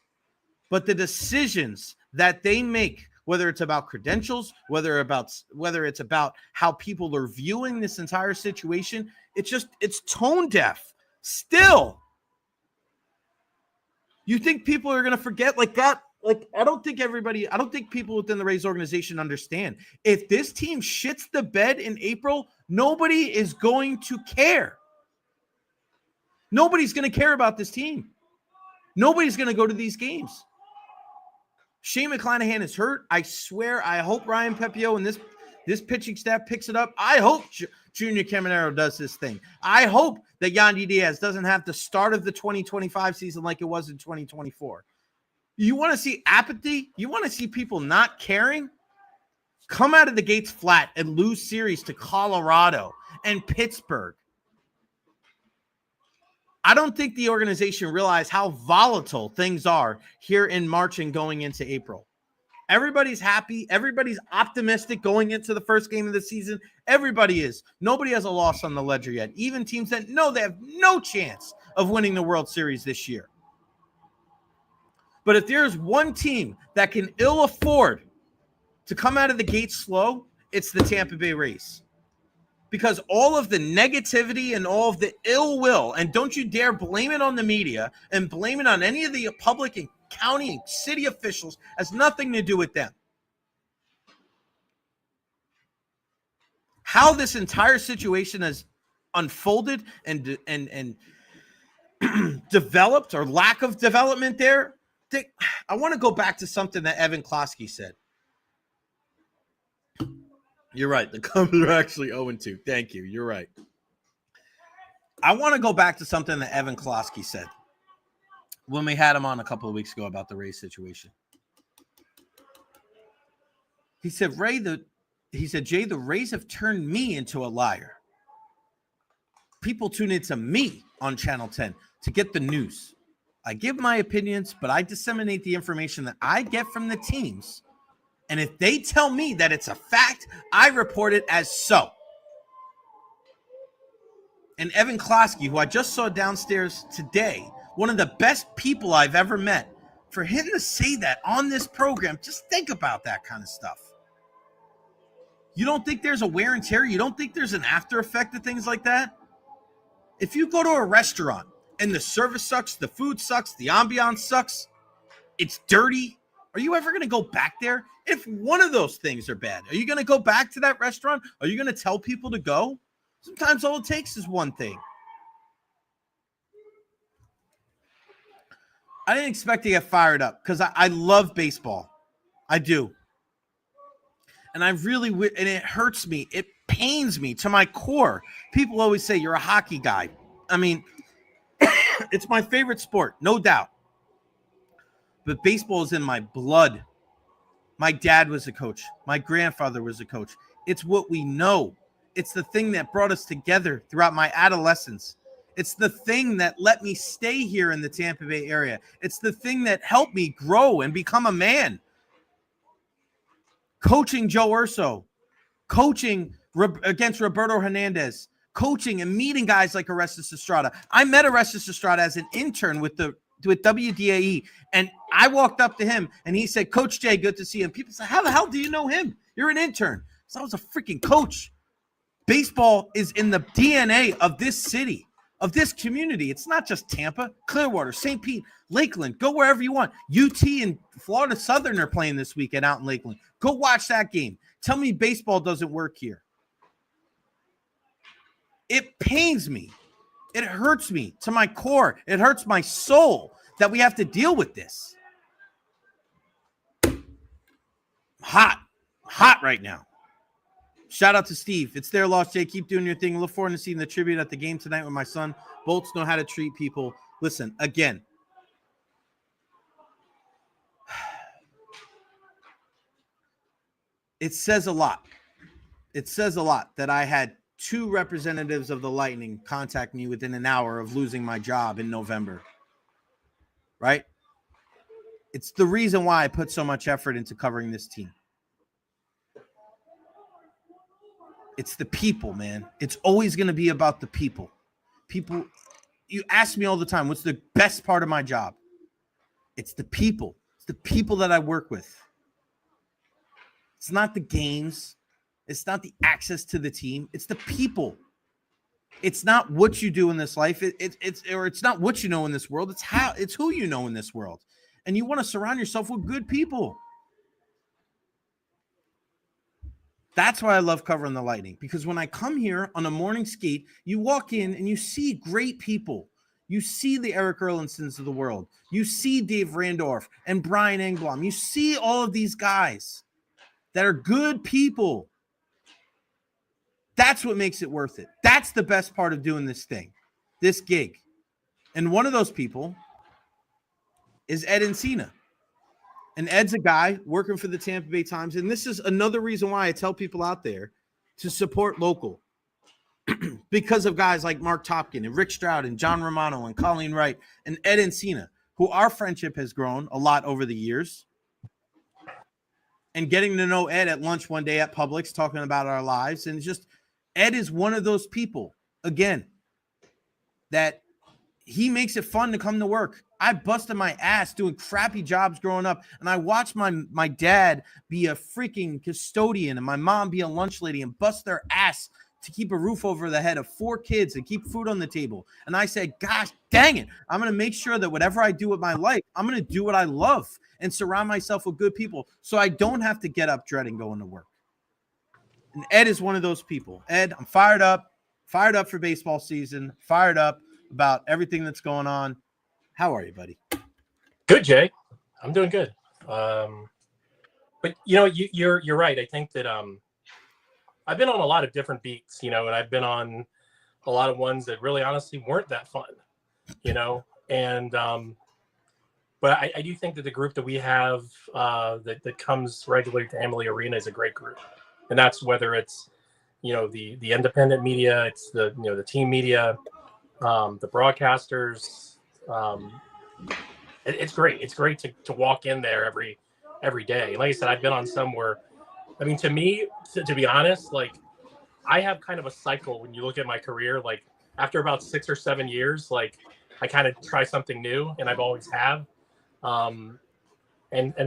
But the decisions that they make, whether it's about credentials, whether it's about how people are viewing this entire situation, it's tone deaf. Still, you think people are going to forget like that? Like, I don't think people within the Rays organization understand. If this team shits the bed in April, nobody is going to care. Nobody's going to care about this team. Nobody's going to go to these games. Shane McClanahan is hurt. I swear, I hope Ryan Pepio and This pitching staff picks it up. I hope Junior Caminero does his thing. I hope that Yandy Diaz doesn't have the start of the 2025 season like it was in 2024. You want to see apathy? You want to see people not caring? Come out of the gates flat and lose series to Colorado and Pittsburgh. I don't think the organization realized how volatile things are here in March and going into April. Everybody's happy. Everybody's optimistic going into the first game of the season. Everybody is. Nobody has a loss on the ledger yet. Even teams that know they have no chance of winning the World Series this year. But if there's one team that can ill afford to come out of the gate slow, it's the Tampa Bay Rays. Because all of the negativity and all of the ill will, and don't you dare blame it on the media and blame it on any of the public and county and city officials, has nothing to do with them. How this entire situation has unfolded and developed, or lack of development there, I want to go back to something that Evan Klosky said. You're right. The Cubs are actually 0-2. Thank you. You're right. I want to go back to something that Evan Klosky said when we had him on a couple of weeks ago about the Rays situation. He said, Jay, the Rays have turned me into a liar. People tune into me on Channel 10 to get the news. I give my opinions, but I disseminate the information that I get from the teams. And if they tell me that it's a fact, I report it as so. And Evan Klosky, who I just saw downstairs today, one of the best people I've ever met, for him to say that on this program, just think about that kind of stuff. You don't think there's a wear and tear? You don't think there's an after effect of things like that? If you go to a restaurant and the service sucks, the food sucks, the ambiance sucks, it's dirty, are you ever going to go back there? If one of those things are bad, are you going to go back to that restaurant? Are you going to tell people to go? Sometimes all it takes is one thing. I didn't expect to get fired up because I love baseball. I do. And I really, and it hurts me. It pains me to my core. People always say, you're a hockey guy. I mean, it's my favorite sport, no doubt. But baseball is in my blood. My dad was a coach. My grandfather was a coach. It's what we know. It's the thing that brought us together throughout my adolescence. It's the thing that let me stay here in the Tampa Bay area. It's the thing that helped me grow and become a man. Coaching Joe Urso, coaching against Roberto Hernandez, coaching and meeting guys like Orestes Estrada. I met Orestes Estrada as an intern with WDAE, and I walked up to him, and he said, Coach Jay, good to see him. People said, how the hell do you know him? You're an intern. So I was a freaking coach. Baseball is in the DNA of this city, of this community. It's not just Tampa, Clearwater, St. Pete, Lakeland. Go wherever you want. UT and Florida Southern are playing this weekend out in Lakeland. Go watch that game. Tell me baseball doesn't work here. It pains me. It hurts me to my core. It hurts my soul that we have to deal with this. Hot right now. Shout out to Steve. It's their loss, Jay. Keep doing your thing. Look forward to seeing the tribute at the game tonight with my son. Bolts know how to treat people. Listen, again, it says a lot. It says a lot that I had 2 representatives of the Lightning contact me within an hour of losing my job in November. Right? It's the reason why I put so much effort into covering this team. It's the people, man. It's always going to be about the people. People, you ask me all the time, what's the best part of my job? It's the people. It's the people that I work with. It's not the games. It's not the access to the team. It's the people. It's not what you do in this life. It's not what you know in this world. It's who you know in this world. And you want to surround yourself with good people. That's why I love covering the Lightning, because when I come here on a morning skate, you walk in and you see great people. You see the Eric Erlindsons of the world. You see Dave Randorf and Brian Engblom. You see all of these guys that are good people. That's what makes it worth it. That's the best part of doing this thing, this gig. And one of those people is Ed Encina. And Ed's a guy working for the Tampa Bay Times. And this is another reason why I tell people out there to support local. Because of guys like Mark Topkin and Rick Stroud and John Romano and Colleen Wright and Ed Encina, who our friendship has grown a lot over the years. And getting to know Ed at lunch one day at Publix, talking about our lives. And just Ed is one of those people, again, that he makes it fun to come to work. I busted my ass doing crappy jobs growing up, and I watched my dad be a freaking custodian and my mom be a lunch lady and bust their ass to keep a roof over the head of 4 kids and keep food on the table. And I said, gosh, dang it, I'm going to make sure that whatever I do with my life, I'm going to do what I love and surround myself with good people so I don't have to get up dreading going to work. And Ed is one of those people. Ed, I'm fired up for baseball season, fired up about everything that's going on. How are you, buddy? Good, Jay. I'm doing good. But you're right. I think that I've been on a lot of different beats, and I've been on a lot of ones that really honestly weren't that fun, and but I do think that the group that we have that comes regularly to Amalie Arena is a great group, and that's whether it's the independent media, it's the team media, the broadcasters. It's great. It's great to walk in there every day. And like I said, I've been on some where, I mean, to me, to be honest, like I have kind of a cycle when you look at my career, like after about 6 or 7 years, like I kind of try something new, and I've always have. And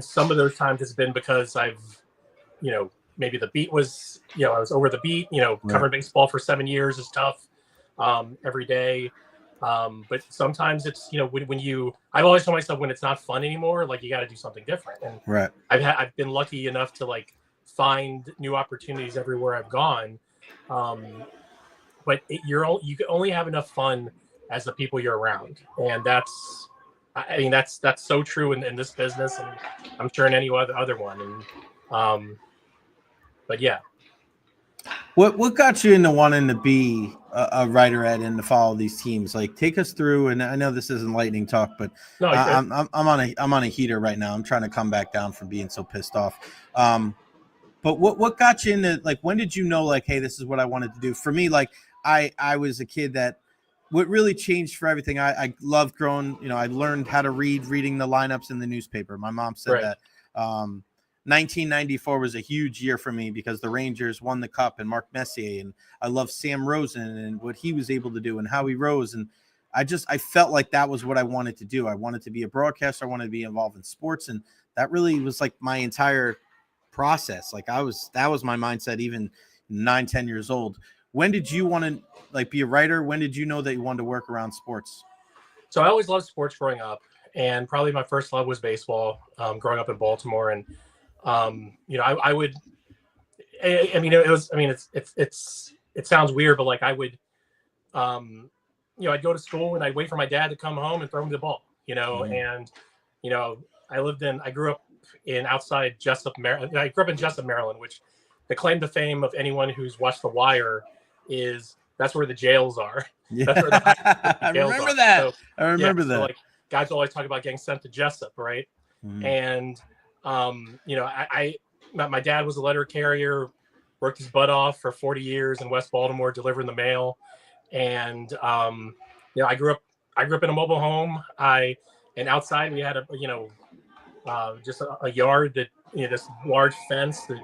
some of those times it's been because I've, maybe the beat was, I was over the beat, covering baseball for 7 years is tough, every day. But sometimes it's, I've always told myself when it's not fun anymore, like you got to do something different. And right. I've been lucky enough to like find new opportunities everywhere I've gone. But you can only have enough fun as the people you're around. And that's so true in this business, and I'm sure in any other one. And, but yeah. What got you into wanting to be a writer, Ed, and to follow these teams? Like, take us through. And I know this isn't lightning talk, but no, I'm on a heater right now. I'm trying to come back down from being so pissed off. But what got you into, like, when did you know, like, hey, this is what I wanted to do? For me, like, I was a kid that what really changed for everything. I loved growing. I learned how to reading the lineups in the newspaper. My mom said that. 1994 was a huge year for me because the Rangers won the Cup and Mark Messier, and I love Sam Rosen and what he was able to do and how he rose. And I felt like that was what I wanted to do. I wanted to be a broadcaster. I wanted to be involved in sports. And that really was like my entire process. Like that was my mindset, even 9-10 years old. When did you want to like be a writer? When did you know that you wanted to work around sports? So I always loved sports growing up, and probably my first love was baseball, growing up in Baltimore. And, I would, I mean, it sounds weird, but like I would, I'd go to school and I'd wait for my dad to come home and throw me the ball, and, I grew up in outside Jessup, Maryland. I grew up in Jessup, Maryland, which the claim to fame of anyone who's watched The Wire is that's where the jails are. Yeah. That's where the I jails remember are. that. So, I remember that. So like guys always talk about getting sent to Jessup, right? Mm-hmm. And my dad was a letter carrier, worked his butt off for 40 years in West Baltimore, delivering the mail. And I grew up in a mobile home. And outside we had just a yard that, this large fence that,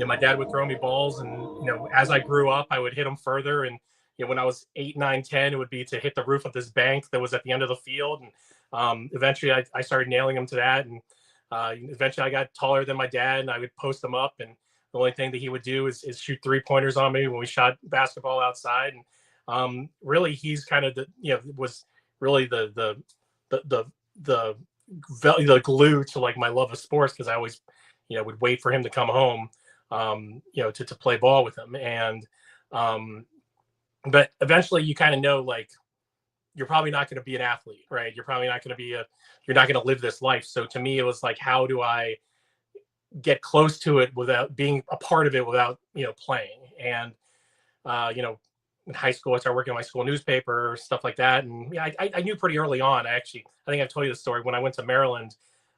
my dad would throw me balls. And, as I grew up, I would hit them further. And, when I was 8, 9, 10, it would be to hit the roof of this bank that was at the end of the field. And eventually I started nailing them to that. And eventually I got taller than my dad, and I would post them up. And the only thing that he would do is shoot 3-pointers on me when we shot basketball outside. And really, he's kind of was really the glue to like my love of sports, because I always, would wait for him to come home, to play ball with him. And but eventually you kind of know, like, you're probably not going to be an athlete, right? You're probably not going to you're not going to live this life. So to me, it was like, how do I get close to it without being a part of it, without, playing? And in high school, I started working on my school newspaper, stuff like that. And yeah, I knew pretty early on. I think I've told you the story. When I went to Maryland,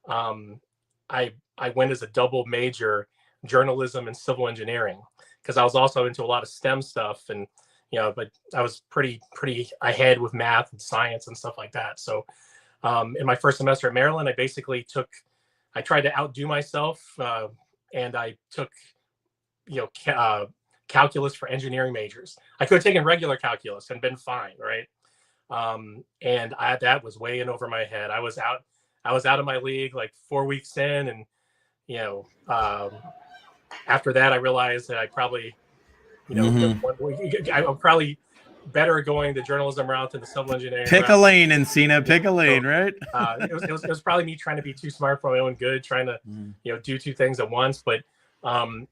I went as a double major, journalism and civil engineering, because I was also into a lot of STEM stuff, and but I was pretty ahead with math and science and stuff like that. So in my first semester at Maryland, I tried to outdo myself, and I took calculus for engineering majors. I could have taken regular calculus and been fine, right? And that was way in over my head. I was out of my league like 4 weeks in, and after that I realized that I probably I'm probably better going the journalism route than the civil engineering Pick route. a lane, Encina. Pick a lane, right? It was probably me trying to be too smart for my own good, trying to do two things at once. But and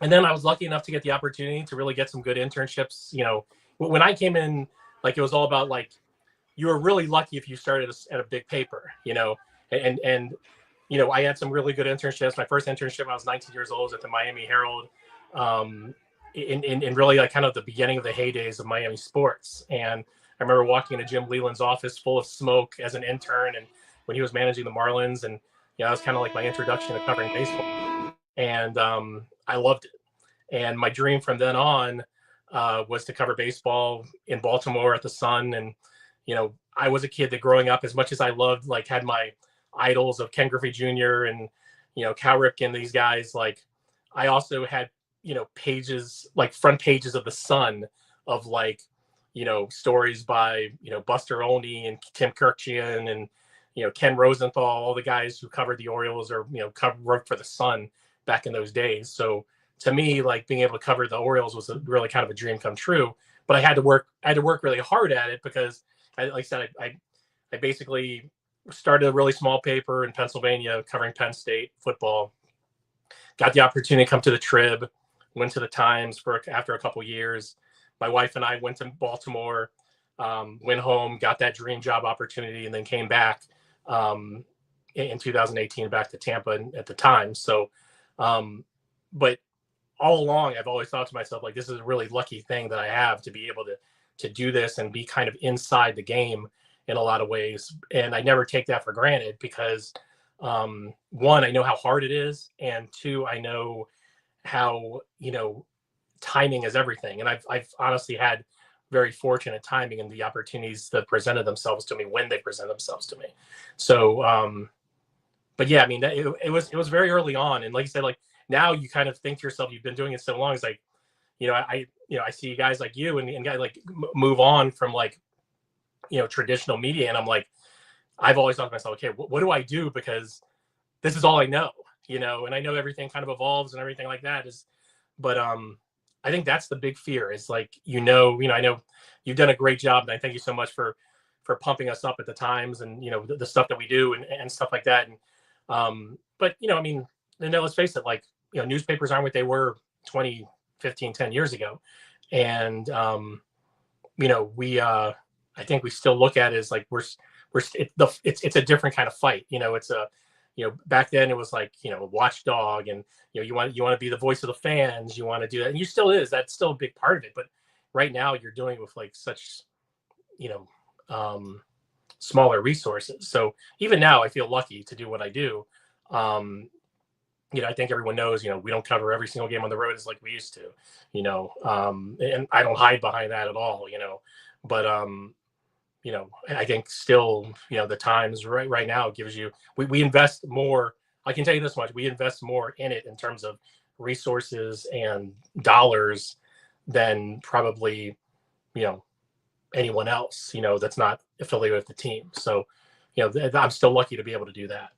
then I was lucky enough to get the opportunity to really get some good internships. When I came in, like, it was all about, like, you were really lucky if you started at a big paper, and I had some really good internships. My first internship when I was 19 years old was at the Miami Herald, in really like kind of the beginning of the heydays of Miami sports. And I remember walking into Jim Leland's office full of smoke as an intern, and when he was managing the Marlins, and that was kind of like my introduction to covering baseball. And I loved it. And my dream from then on was to cover baseball in Baltimore at the Sun. And I was a kid that growing up, as much as I loved, like, had my idols of Ken Griffey Jr. and Cal Ripken, these guys, like, I also had pages, like front pages of the Sun, of like stories by Buster Olney and Tim Kirkjian and Ken Rosenthal, all the guys who covered the Orioles or worked for the Sun back in those days. So to me, like, being able to cover the Orioles was really kind of a dream come true. But I had to work really hard at it, because like I said, I basically started a really small paper in Pennsylvania covering Penn State football. Got the opportunity to come to the Trib, went to the Times after a couple years. My wife and I went to Baltimore, went home, got that dream job opportunity, and then came back in 2018 back to Tampa at the Times. So, but all along, I've always thought to myself, like, this is a really lucky thing that I have to be able to do this and be kind of inside the game in a lot of ways. And I never take that for granted, because one, I know how hard it is, and two, I know how timing is everything. And I've honestly had very fortunate timing in the opportunities that presented themselves to me when they present themselves to me. So but yeah, I mean, it was very early on. And like I said, like, now you kind of think to yourself, you've been doing it so long, it's like, I see guys like you and guys like move on from, like, traditional media, and I'm like, I've always thought to myself, okay, what do I do, because this is all I know, and I know everything kind of evolves and everything like that but I think that's the big fear, is like, I know you've done a great job, and I thank you so much for pumping us up at the Times, and the stuff that we do and stuff like that. And but I mean, let's face it, like, newspapers aren't what they were 20, 15, 10 years ago. And we I think we still look at it as like it's a different kind of fight. It's a back then it was like watchdog, and you want to be the voice of the fans, you want to do that, and you still is, that's still a big part of it. But right now you're doing it with like such smaller resources. So even now I feel lucky to do what I do. I think everyone knows, we don't cover every single game on the road as like we used to, and I don't hide behind that at all, but I think still, the Times right now gives you, we invest more. I can tell you this much, we invest more in it in terms of resources and dollars than probably, anyone else, that's not affiliated with the team. So, I'm still lucky to be able to do that.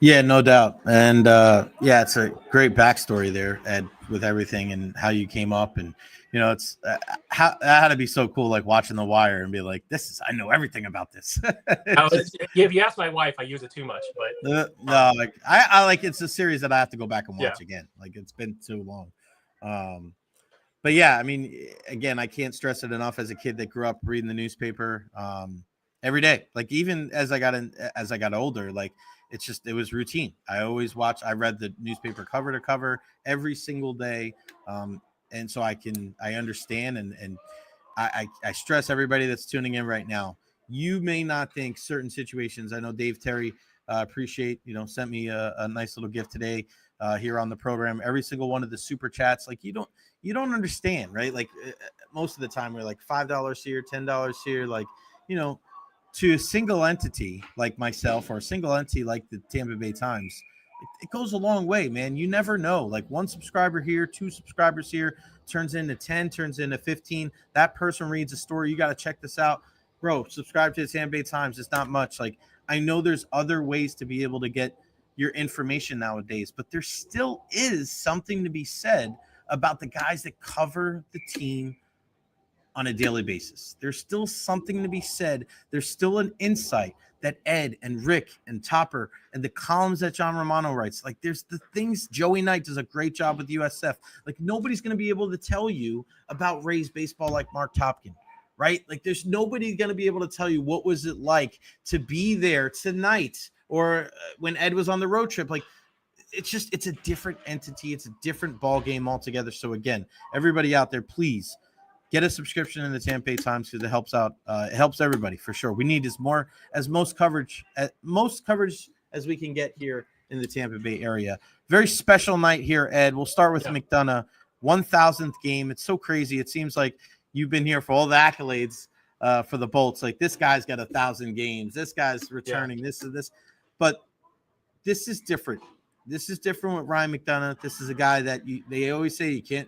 Yeah, no doubt. And it's a great backstory there, Ed, with everything and how you came up. And it's that had to be so cool, like watching The Wire and be like, I know everything about this. If you ask my wife, I use it too much, but no, like I like, it's a series that I have to go back and watch again. Like, it's been too long. But yeah, I mean, again, I can't stress it enough, as a kid that grew up reading the newspaper every day. Like, even as I got older, like, it was routine. I always watched. I read the newspaper cover to cover every single day. and so I understand, and I stress everybody that's tuning in right now. You may not think certain situations. I know Dave Terry appreciate, sent me a nice little gift today here on the program. Every single one of the super chats, like you don't understand, right? Like most of the time we're like $5 here, $10 here, like, to a single entity like myself or a single entity like the Tampa Bay Times, it goes a long way, man. You never know. Like one subscriber here, 2 subscribers here turns into 10, turns into 15. That person reads a story. You got to check this out. Bro, subscribe to the Tampa Bay Times. It's not much. Like I know there's other ways to be able to get your information nowadays, but there still is something to be said about the guys that cover the team on a daily basis. There's still something to be said. There's still an insight that Ed and Rick and Topper and the columns that John Romano writes. Like there's the things. Joey Knight does a great job with USF. Like nobody's going to be able to tell you about Rays baseball like Mark Topkin, right? Like there's nobody going to be able to tell you what was it like to be there tonight or when Ed was on the road trip. Like it's a different entity. It's a different ball game altogether. So again, everybody out there, please get a subscription in the Tampa Bay Times because it helps out. It helps everybody for sure. We need most coverage as we can get here in the Tampa Bay area. Very special night here, Ed. We'll start with McDonagh, 1,000th game. It's so crazy. It seems like you've been here for all the accolades for the Bolts. Like this guy's got 1,000 games. This guy's returning. This is this, but this is different. This is different with Ryan McDonagh. This is a guy that they always say you can't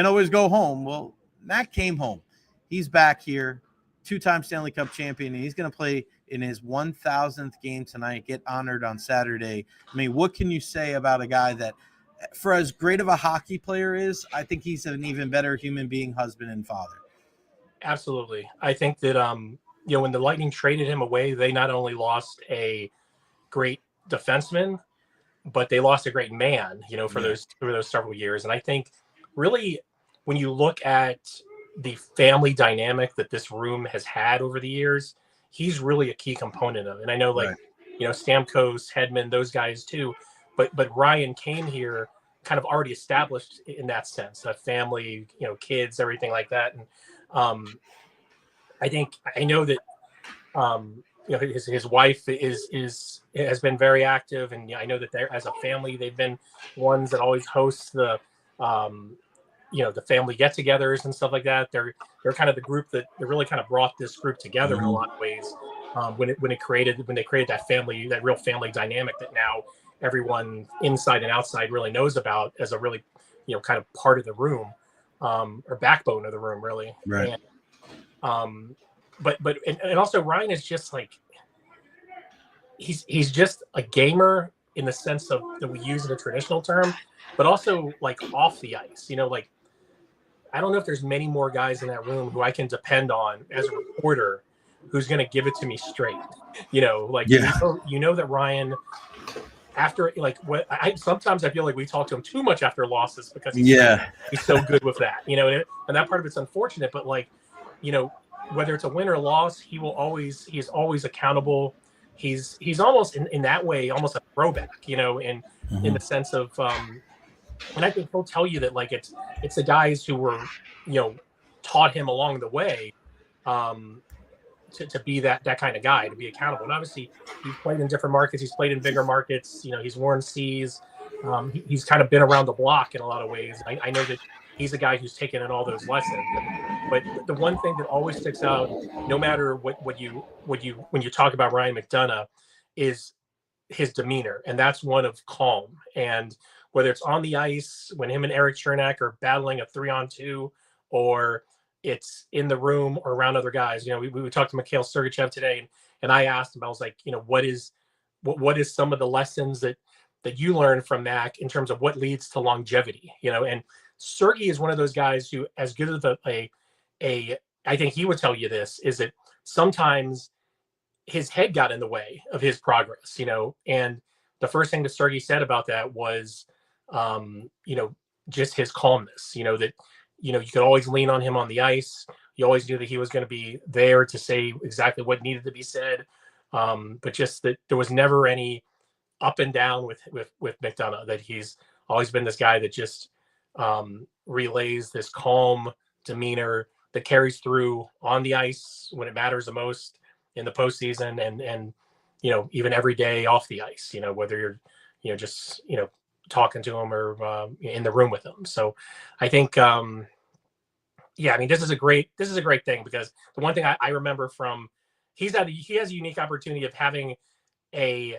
always go home. Well, Matt came home. He's back here, 2-time Stanley Cup champion, and he's going to play in his 1,000th game tonight, get honored on Saturday. I mean, what can you say about a guy that, for as great of a hockey player is, I think he's an even better human being, husband, and father. Absolutely. I think that, when the Lightning traded him away, they not only lost a great defenseman, but they lost a great man, for those several years. And I think really when you look at the family dynamic that this room has had over the years, he's really a key component of it. And I know Stamkos, Hedman, those guys too, but Ryan came here kind of already established in that sense, a family, kids, everything like that. And I know that, his wife has been very active, and I know that they're, as a family, they've been ones that always host the family get-togethers and stuff like that. They're kind of the group that really kind of brought this group together in a lot of ways. When they created that family, that real family dynamic that now everyone inside and outside really knows about as a really kind of part of the room, or backbone of the room, really. Right. And, but also Ryan is just like, he's just a gamer in the sense of that we use in a traditional term, but also like off the ice, like I don't know if there's many more guys in that room who I can depend on as a reporter who's going to give it to me straight, that Ryan, after sometimes I feel like we talk to him too much after losses because he's so good with that, and that part of it's unfortunate, but whether it's a win or a loss, he's always accountable. He's almost in that way, almost a throwback, in the sense of, and I think he'll tell you that it's the guys who were, taught him along the way, to be that kind of guy, to be accountable. And obviously he's played in different markets. He's played in bigger markets. He's worn C's. He's kind of been around the block in a lot of ways. I know that he's the guy who's taken in all those lessons. But the one thing that always sticks out, no matter when you talk about Ryan McDonagh, is his demeanor, and that's one of calm. And whether it's on the ice when him and Eric Chernak are battling a 3-on-2, or it's in the room or around other guys. We talked to Mikhail Sergachev today, and I asked him, I was like, what is some of the lessons that you learned from Mac in terms of what leads to longevity? And Sergey is one of those guys who, as good as I think he would tell you this, is that sometimes his head got in the way of his progress, and the first thing that Sergey said about that was, just his calmness, that, you could always lean on him on the ice. You always knew that he was going to be there to say exactly what needed to be said. But just that there was never any up and down with McDonagh, that he's always been this guy that just, relays this calm demeanor that carries through on the ice when it matters the most in the postseason, and even every day off the ice. Whether you're just talking to him or in the room with him. So I think this is a great thing, because the one thing I remember from he has a unique opportunity of having a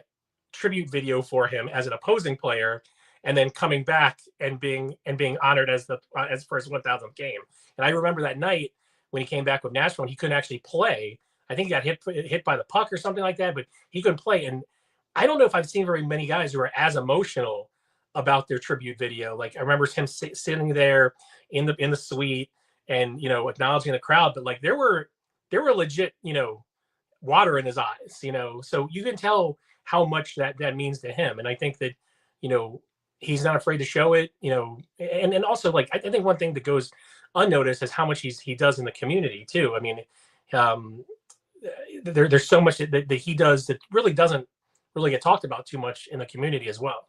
tribute video for him as an opposing player, and then coming back and being honored as for his 1,000th game. And I remember that night when he came back with Nashville, and he couldn't actually play. I think he got hit by the puck or something like that, but he couldn't play. And I don't know if I've seen very many guys who are as emotional about their tribute video. Like, I remember him sitting there in the suite and acknowledging the crowd, but like there were legit water in his eyes. So you can tell how much that means to him. And I think that he's not afraid to show it. And also, like, I think one thing that goes unnoticed is how much he does in the community too. I mean, there's so much that he does that really doesn't really get talked about too much in the community as well.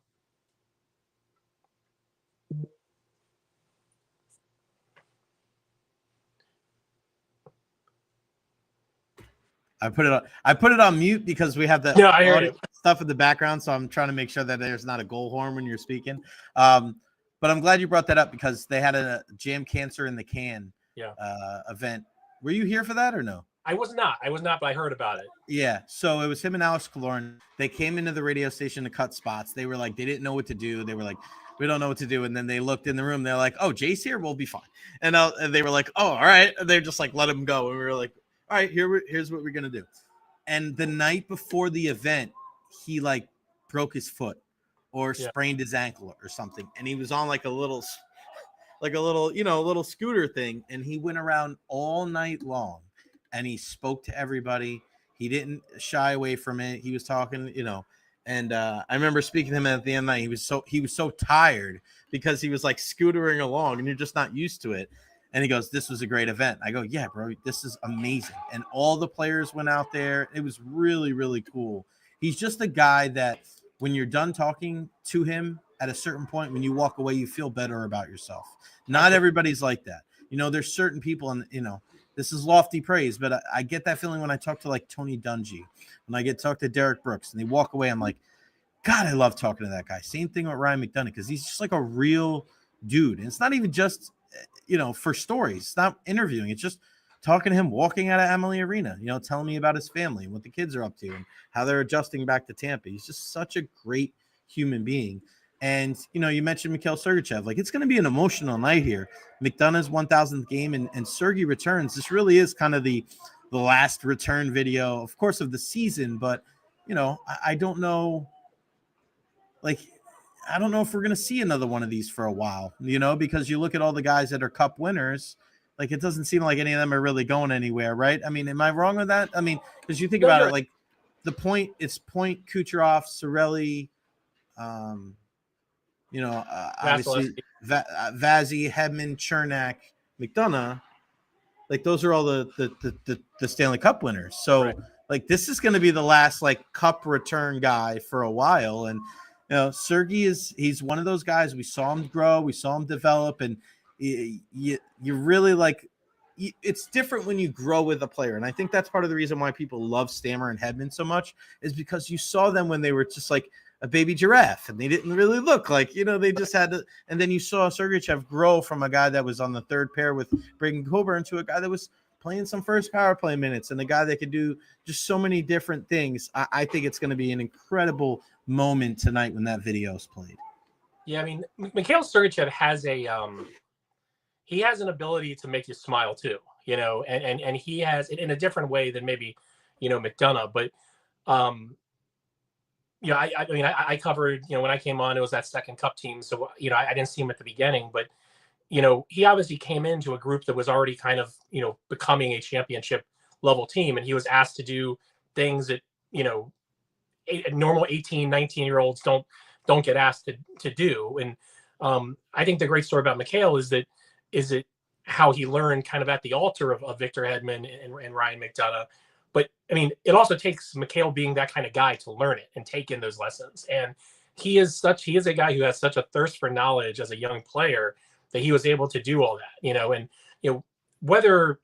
I put it on mute because we have the stuff in the background, so I'm trying to make sure that there's not a goal horn when you're speaking. But I'm glad you brought that up, because they had a Jam Cancer in the Can event. Were you here for that or no? I was not, but I heard about it. Yeah, so it was him and Alex Kaloran. They came into the radio station to cut spots. They were like, they didn't know what to do. They were like, we don't know what to do. And then they looked in the room. They're like, oh, Jay's here. We'll be fine. And they were like, oh, all right. And they just like let him go. And we were like, all right, here's what we're going to do. And the night before the event, he like broke his foot or sprained his ankle or something. And he was on like a little scooter thing. And he went around all night long and he spoke to everybody. He didn't shy away from it. He was talking, and I remember speaking to him at the end of the night. He was so tired because he was like scootering along and you're just not used to it. And he goes, this was a great event. I go, yeah, bro, this is amazing. And all the players went out there. It was really, really cool. He's just a guy that when you're done talking to him at a certain point, when you walk away, you feel better about yourself. Not everybody's like that. There's certain people, and, this is lofty praise, but I get that feeling when I talk to like Tony Dungy, when I get to talk to Derek Brooks and they walk away. I'm like, God, I love talking to that guy. Same thing with Ryan McDonagh, because he's just like a real dude. And it's not even just, for stories. It's not interviewing. It's just talking to him, walking out of Amalie Arena, telling me about his family and what the kids are up to and how they're adjusting back to Tampa. He's just such a great human being. And, you mentioned Mikhail Sergachev. Like, it's going to be an emotional night here. McDonagh's 1,000th game and Sergey returns. This really is kind of the last return video, of course, of the season. But, I don't know. Like, I don't know if we're going to see another one of these for a while, because you look at all the guys that are cup winners. Like, it doesn't seem like any of them are really going anywhere, right? I mean, am I wrong with that? I mean, because you think about it, like it's Point, Kucherov, Cirelli, obviously Vazzy, Hedman, Chernak, McDonagh. Like, those are all the Stanley Cup winners. So, right. Like, this is going to be the last like cup return guy for a while. And Sergey he's one of those guys. We saw him grow, we saw him develop, and you really like. It's different when you grow with a player, and I think that's part of the reason why people love Stammer and Hedman so much, is because you saw them when they were just like a baby giraffe, and they didn't really look like, they just had to. And then you saw Sergachev grow from a guy that was on the third pair with Braden Coburn to a guy that was playing some first power play minutes, and a guy that could do just so many different things. I think it's going to be an incredible moment tonight when that video is played. Yeah, I mean, Mikhail Sergachev has he has an ability to make you smile too, and he has it in a different way than maybe, McDonagh. But, I covered, when I came on, it was that second cup team. So, I didn't see him at the beginning, but, he obviously came into a group that was already kind of, becoming a championship level team. And he was asked to do things that, normal 18, 19-year-olds don't get asked to do. And I think the great story about Mikhail is it how he learned kind of at the altar of Victor Hedman and Ryan McDonagh. But I mean, it also takes Mikhail being that kind of guy to learn it and take in those lessons. And he is a guy who has such a thirst for knowledge as a young player that he was able to do all that, and whether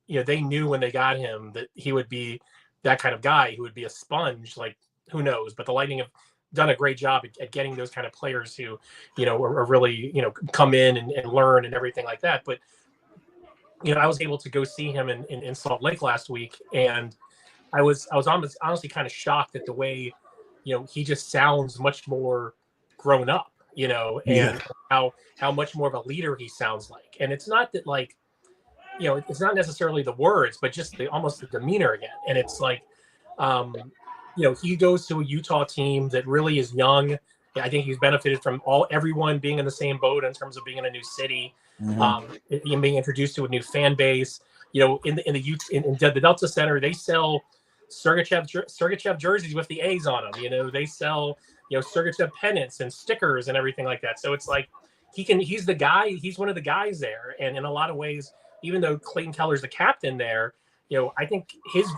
they knew when they got him that he would be that kind of guy who would be a sponge, like who knows? But the Lightning have done a great job at getting those kind of players who, are really, come in and learn and everything like that. But, I was able to go see him in Salt Lake last week, and I was honestly kind of shocked at the way, he just sounds much more grown up, and how much more of a leader he sounds like. And it's not that like, it's not necessarily the words, but just almost the demeanor again. And it's like, he goes to a Utah team that really is young. I think he's benefited from everyone being in the same boat in terms of being in a new city, being introduced to a new fan base. In the Delta Center, they sell Sergachev jerseys with the A's on them. They sell Sergachev pennants and stickers and everything like that. So it's like he's the guy. He's one of the guys there, and in a lot of ways, even though Clayton Keller's the captain there, I think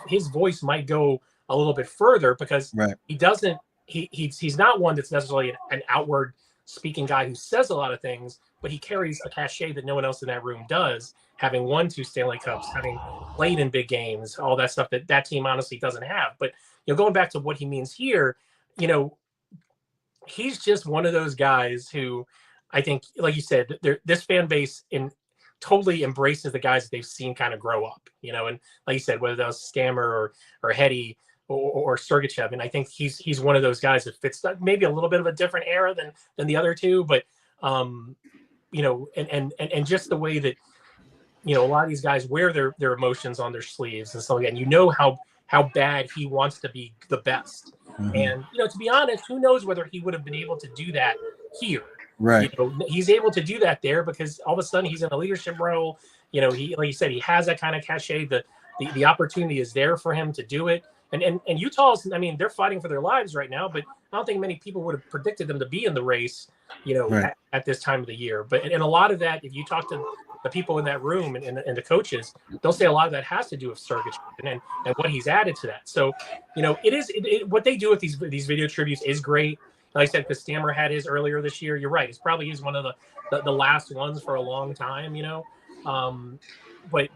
his voice might go a little bit further because he doesn't. He's not one that's necessarily an outward speaking guy who says a lot of things, but he carries a cachet that no one else in that room does, having won 2 Stanley Cups, having played in big games, all that stuff that team honestly doesn't have. But going back to what he means here, he's just one of those guys who I think, like you said, this fan base totally embraces the guys that they've seen kind of grow up, and like you said, whether that was Stammer or Hetty or Sergachev. And I think he's one of those guys that fits maybe a little bit of a different era than the other two, but and just the way that, a lot of these guys wear their emotions on their sleeves and stuff like that. And how bad he wants to be the best. And, to be honest, who knows whether he would have been able to do that here. Right. He's able to do that there because all of a sudden he's in a leadership role. He, like you said, he has that kind of cachet. The opportunity is there for him to do it. And Utah's, they're fighting for their lives right now, but I don't think many people would have predicted them to be in the race, at this time of the year. But and a lot of that, if you talk to the people in that room and the coaches, they'll say a lot of that has to do with Sergachev and what he's added to that. So, what they do with these video tributes is great. Like I said, because Stammer had his earlier this year. You're right. It's probably one of the last ones for a long time, but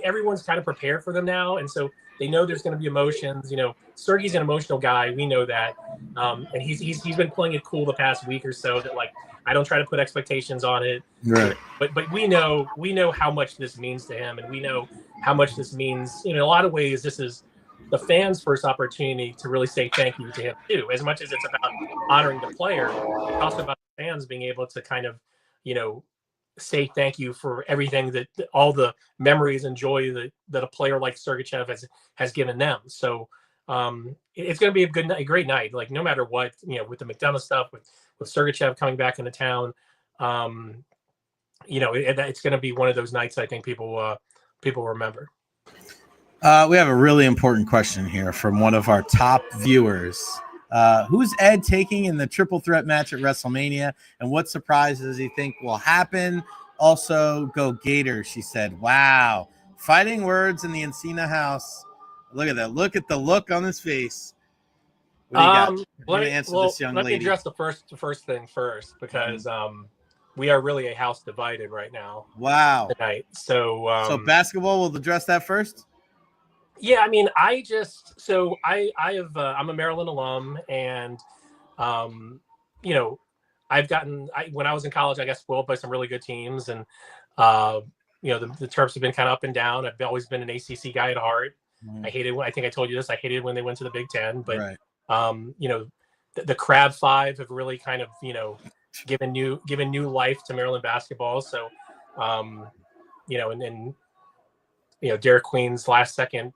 everyone's kind of prepared for them now. And so they know there's going to be emotions. Sergey's an emotional guy. We know that. And he's been playing it cool the past week or so that, like, I don't try to put expectations on it. Right. But we know how much this means to him. And we know how much this means, in a lot of ways, this is the fans' first opportunity to really say thank you to him too. As much as it's about honoring the player, it's also about fans being able to kind of, say thank you for everything that all the memories and joy that a player like Sergachev has given them. So it's going to be a great night. Like, no matter what, with the McDonagh stuff, with Sergachev coming back into town, it's going to be one of those nights I think people remember. We have a really important question here from one of our top viewers. Who's Ed taking in the triple threat match at WrestleMania, and what surprises does he think will happen? Also, go Gators, she said. Wow. Fighting words in the Encina house. Look at that. Look at the look on his face. What do you got? Let me address the first thing first, because we are really a house divided right now. Wow. Tonight. So basketball, we'll address that first? Yeah, I'm a Maryland alum, and when I was in college, I got spoiled by some really good teams, and the Terps have been kind of up and down. I've always been an ACC guy at heart. I think I told you this. I hated when they went to the Big Ten, but the Crab Five have really kind of given new life to Maryland basketball. So Derek Queen's last second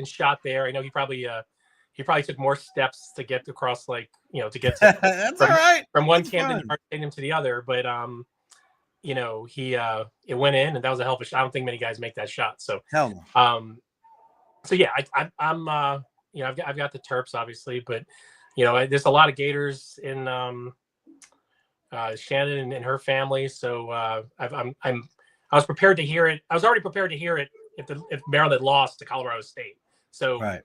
shot there. I know he probably took more steps to get across, to get to That's all right. From one Camden Yard Stadium to the other, but it went in, and that was a hell of a shot. I don't think many guys make that shot. So hell no. So yeah, I'm I've got the Terps obviously, but there's a lot of Gators in Shannon and her family. So I was prepared to hear it. I was already prepared to hear it if Maryland lost to Colorado State. So, I'm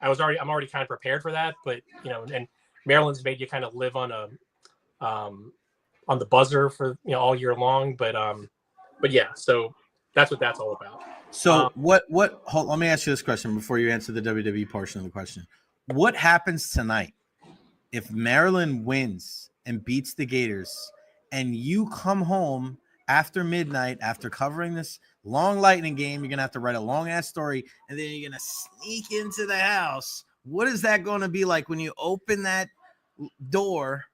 already kind of prepared for that. But and Maryland's made you kind of live on on the buzzer for all year long. But yeah, so that's what that's all about. So let me ask you this question before you answer the WWE portion of the question. What happens tonight if Maryland wins and beats the Gators and you come home after midnight after covering this long Lightning game? You're going to have to write a long ass story and then you're going to sneak into the house. What is that going to be like when you open that door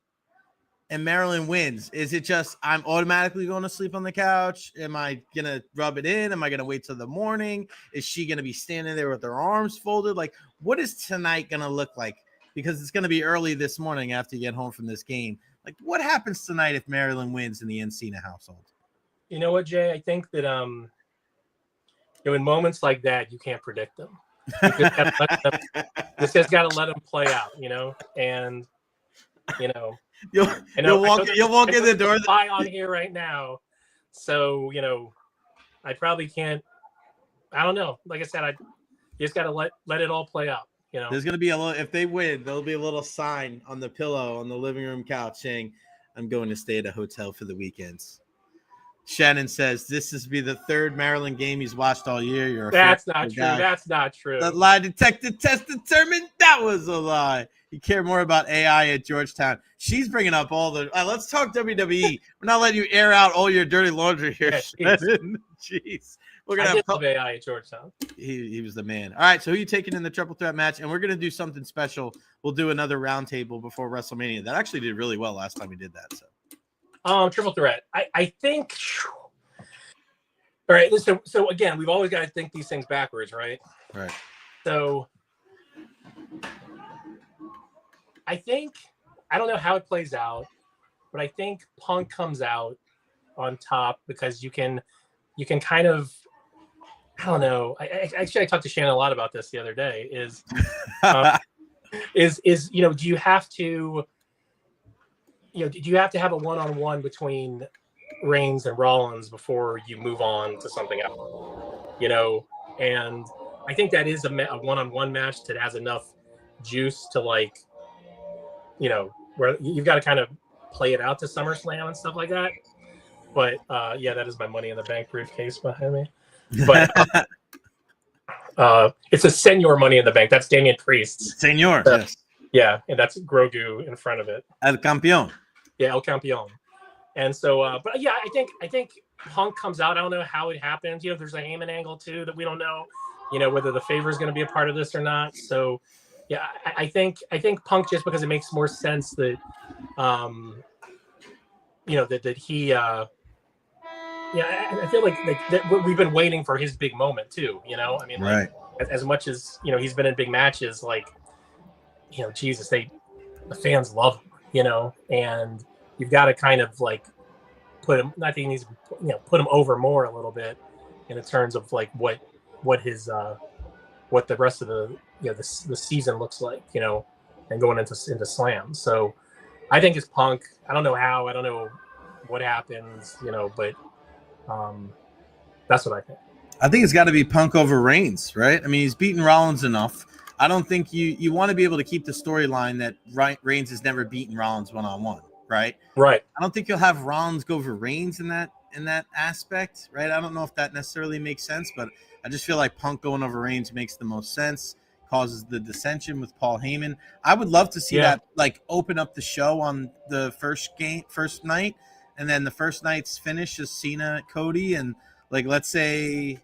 and Maryland wins? Is it just I'm automatically going to sleep on the couch? Am I going to rub it in? Am I going to wait till the morning? Is she going to be standing there with her arms folded? Like, what is tonight going to look like? Because it's going to be early this morning after you get home from this game. Like, what happens tonight if Maryland wins in the Encina household? You know what, Jay? I think that in moments like that, you can't predict them. This has got to let them play out, and you'll walk in the door. Fly on here right now, so I probably can't. I don't know. Like I said, you just got to let it all play out. There's gonna be a little. If they win, there'll be a little sign on the pillow on the living room couch saying, "I'm going to stay at a hotel for the weekends." Shannon says this is be the third Maryland game he's watched all year. That's not true. That's not true. The lie detector test determined that was a lie. You care more about AI at Georgetown. She's bringing up all the. Let's talk WWE. We're not letting you air out all your dirty laundry here, Shannon. Jeez. We're gonna have AI at Georgetown. He was the man. All right, so who are you taking in the triple threat match? And we're gonna do something special. We'll do another roundtable before WrestleMania. That actually did really well last time we did that. So, triple threat. I think. All right. So again, we've always got to think these things backwards, right? Right. So, I think I don't know how it plays out, but I think Punk comes out on top because you can kind of. I don't know. I talked to Shannon a lot about this the other day. Do you have to, do you have to have a one-on-one between Reigns and Rollins before you move on to something else? And I think that is a one-on-one match that has enough juice to where you've got to kind of play it out to SummerSlam and stuff like that. But yeah, that is my Money in the Bank briefcase behind me. But it's a Senor Money in the Bank. That's Damian Priest's. Senor, yes. Yeah, and that's Grogu in front of it. El Campeón. Yeah, El Campeón. And so, but yeah, I think Punk comes out. I don't know how it happens. There's a Heyman angle too that we don't know. Whether the Favor is going to be a part of this or not. So, yeah, I think Punk, just because it makes more sense that, that he. Yeah, I feel like that we've been waiting for his big moment too. Right. As much as he's been in big matches, Jesus, the fans love him. And you've got to kind of put him. I think he needs to put him over more a little bit in terms of what his what the rest of the the season looks like, and going into Slam. So I think it's Punk. I don't know how. I don't know what happens. But. That's what I think. I think it's got to be Punk over Reigns, right? I mean, he's beaten Rollins enough. I don't think you want to be able to keep the storyline that Reigns has never beaten Rollins one-on-one, right? Right. I don't think you'll have Rollins go over Reigns in that aspect, right? I don't know if that necessarily makes sense, but I just feel like Punk going over Reigns makes the most sense, causes the dissension with Paul Heyman. I would love to see that open up the show on the first night. And then the first night's finish is Cena, Cody, and let's say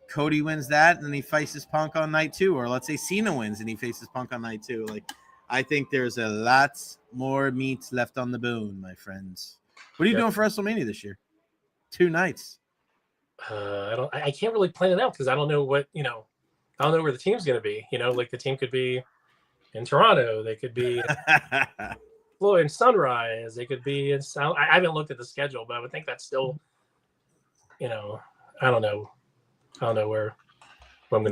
Cody wins that, and then he faces Punk on night 2, or let's say Cena wins and he faces Punk on night 2. I think there's a lot more meat left on the bone, my friends. What are you doing for WrestleMania this year? 2 nights. I can't really plan it out because I don't know what I don't know where the team's going to be. The team could be in Toronto, they could be. In Sunrise, they could be in South. I haven't looked at the schedule, but I would think that's still, I don't know what I'm going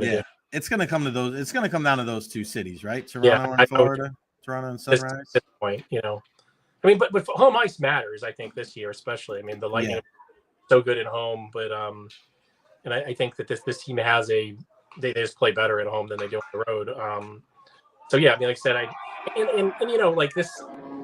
to do. It's going to come to those. It's going to come down to those 2 cities, right? Toronto and Florida. Toronto and Sunrise. At this point, I mean, but home ice matters. I think this year, especially. I mean, the Lightning are so good at home, but and I think that this team has they just play better at home than they do on the road. So yeah, I mean, like I said, and this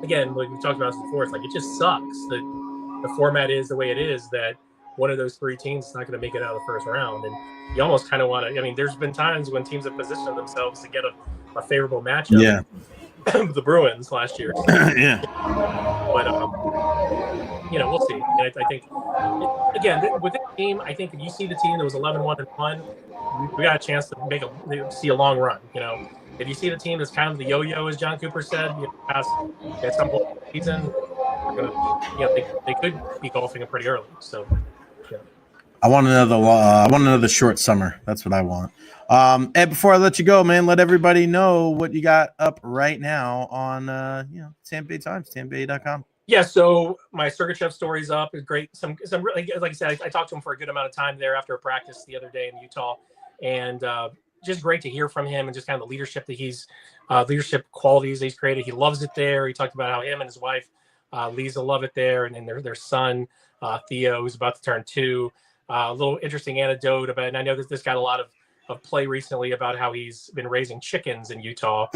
again, like we talked about this before, it's like it just sucks that the format is the way it is, that one of those three teams is not going to make it out of the first round. And you almost kind of want to, I mean, there's been times when teams have positioned themselves to get a favorable matchup. Yeah. The Bruins last year. Yeah. But, we'll see. And I think, again, with this team, I think if you see the team that was 11-1-1, we got a chance to see a long run. If you see the team that's kind of the yo-yo, as John Cooper said, past at some point in the season, they could be golfing it pretty early. So, yeah. I want another short summer. That's what I want. Ed, before I let you go, man, let everybody know what you got up right now on Tampa Bay Times, tampabay.com. Yeah, so my Sergachev story's up. It's great. Some really, like I said, I talked to him for a good amount of time there after a practice the other day in Utah, and just great to hear from him and just kind of the leadership that leadership qualities that he's created. He loves it there. He talked about how him and his wife Lisa love it there, and then their son Theo, who's about to turn 2. A little interesting anecdote about, and I know that this got a lot of play recently about how he's been raising chickens in Utah.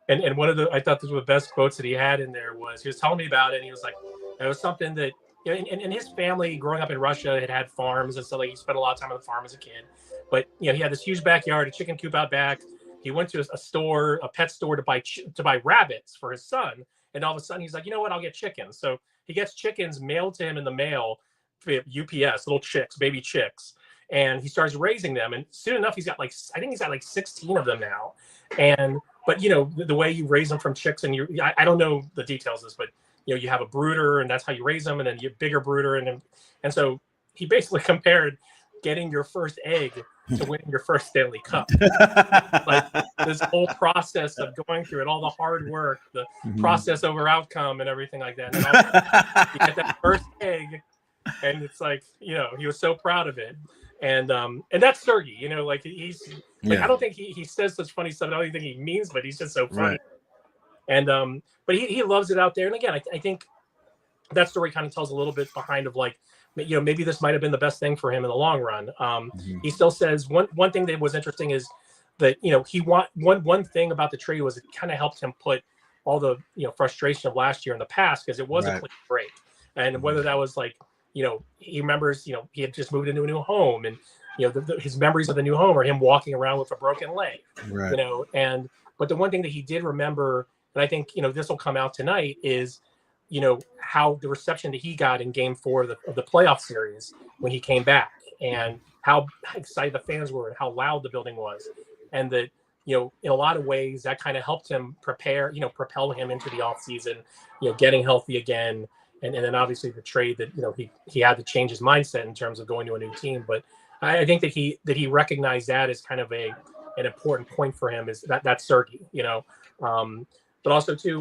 and one of I thought this was the best quotes that he had in there was, he was telling me about it, and he was like, it was something that, and his family growing up in Russia had farms, and so like he spent a lot of time on the farm as a kid. But he had this huge backyard, a chicken coop out back. He went to a pet store to buy rabbits for his son, and all of a sudden he's like, you know what, I'll get chickens. So he gets chickens mailed to him in the mail via UPS, little chicks, baby chicks, and he starts raising them. And soon enough, he's got like 16 of them now. But the way you raise them from chicks, and I don't know the details of this, but you have a brooder, and that's how you raise them, and then you have bigger brooder, and so he basically compared getting your first egg to winning your first Stanley Cup. Like this whole process of going through it, all the hard work, the process over outcome, and everything like that. And you get that first egg, and it's like he was so proud of it. And that's Sergey, like he's like, I don't think he says such funny stuff. I don't even think he means, but he's just so funny. Right. And but he loves it out there. And again, I think that story kind of tells a little bit behind of like, maybe this might have been the best thing for him in the long run. He still says one thing that was interesting is that one thing about the trade was it kind of helped him put all the frustration of last year in the past, because it was a quick break. And whether that was like, he remembers, he had just moved into a new home, and his memories of the new home are him walking around with a broken leg, right. But the one thing that he did remember, and I think, this will come out tonight, is, how the reception that he got in Game 4 of the playoff series when he came back, and how excited the fans were and how loud the building was. And that, in a lot of ways that kind of helped him prepare, propel him into the off season, getting healthy again. And then obviously the trade that, he had to change his mindset in terms of going to a new team. But I think that he recognized that as kind of an important point for him, is that's Sergey, but also too,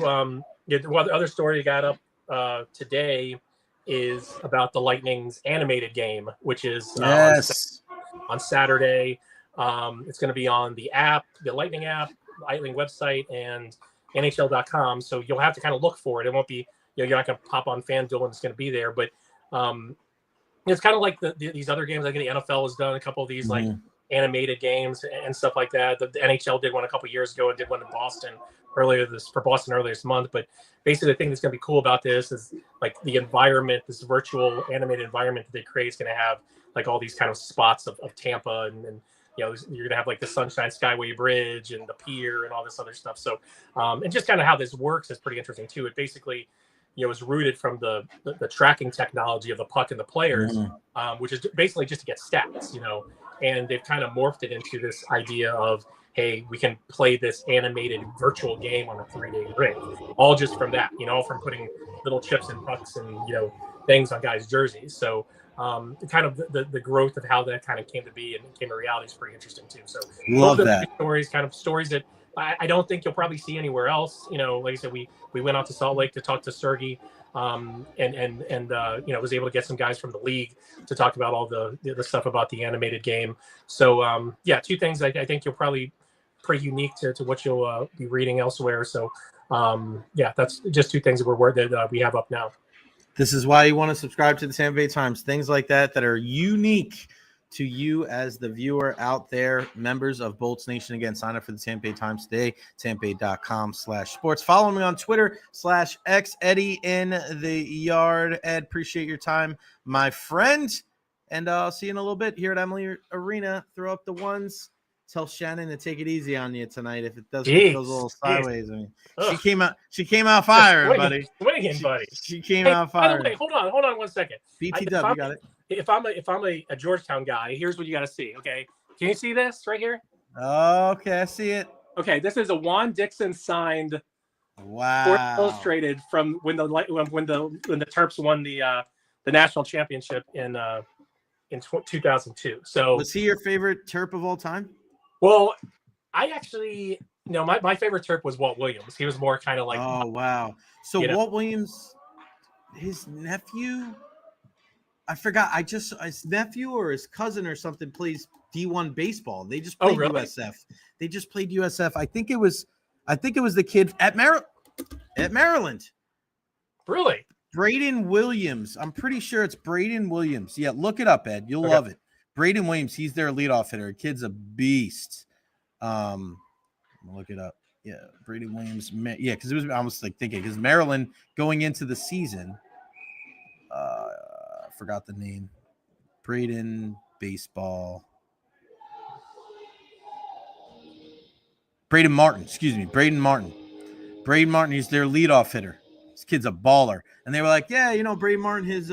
the other story you got up today is about the Lightning's animated game, which is on Saturday. It's going to be on the app, the Lightning app, Lightning website, and NHL.com. So you'll have to kind of look for it. It won't be, you're not going to pop on FanDuel and it's going to be there. But it's kind of like these other games. I think the NFL has done a couple of these like animated games and stuff like that. The NHL did one a couple of years ago and did one in Boston earlier this month. But basically the thing that's going to be cool about this is like the environment, this virtual animated environment that they create is going to have like all these kind of spots of Tampa, and you're going to have like the Sunshine Skyway Bridge and the pier and all this other stuff. So and just kind of how this works is pretty interesting too. It basically is rooted from the tracking technology of the puck and the players, which is basically just to get stats, and they've kind of morphed it into this idea of, hey, we can play this animated virtual game on a 3-day rink, all just from that, from putting little chips and pucks and, things on guys' jerseys. So kind of the growth of how that kind of came to be and came to reality is pretty interesting too. So love that. Stories that I don't think you'll probably see anywhere else. Like I said, we went out to Salt Lake to talk to Sergey, and was able to get some guys from the league to talk about all the stuff about the animated game. So two things I think you'll probably pretty unique to what you'll be reading elsewhere. So that's just two things that we have up now. This is why you want to subscribe to the Tampa Bay Times. Things like that are unique to you as the viewer out there, members of Bolts Nation. Again, sign up for the Tampa Bay Times today, tampabay.com/sports. Follow me on Twitter /X Eddie in the yard. Ed, appreciate your time, my friend. And I'll see you in a little bit here at Amalie Arena. Throw up the ones. Tell Shannon to take it easy on you tonight if it goes a little sideways. I mean, she came out firing, buddy. Swinging, buddy. She came out firing. By the way, hold on 1 second. BT Dub, you got it. If I'm a Georgetown guy, here's what you got to see. Okay, can you see this right here? Okay, I see it. Okay, this is a Juan Dixon signed. Wow. Sports Illustrated from when the Terps won the national championship in 2002. So was he your favorite Terp of all time? Well, I actually my favorite Terp was Walt Williams. He was more kind of like wow. So Walt Williams, his nephew, I forgot. His nephew or his cousin or something plays D1 baseball. They just played USF. They just played USF. I think it was the kid at Maryland. Really? Braden Williams. I'm pretty sure it's Braden Williams. Yeah, look it up, Ed. You'll love it. Braden Williams, he's their leadoff hitter. Kid's a beast. Look it up. Yeah, Braden Williams. Yeah, because it was almost like thinking because Maryland going into the season. I forgot the name. Braden baseball. Braden Martin. Excuse me, Braden Martin. Braden Martin. He's their leadoff hitter. This kid's a baller. And they were like, yeah, Braden Martin, his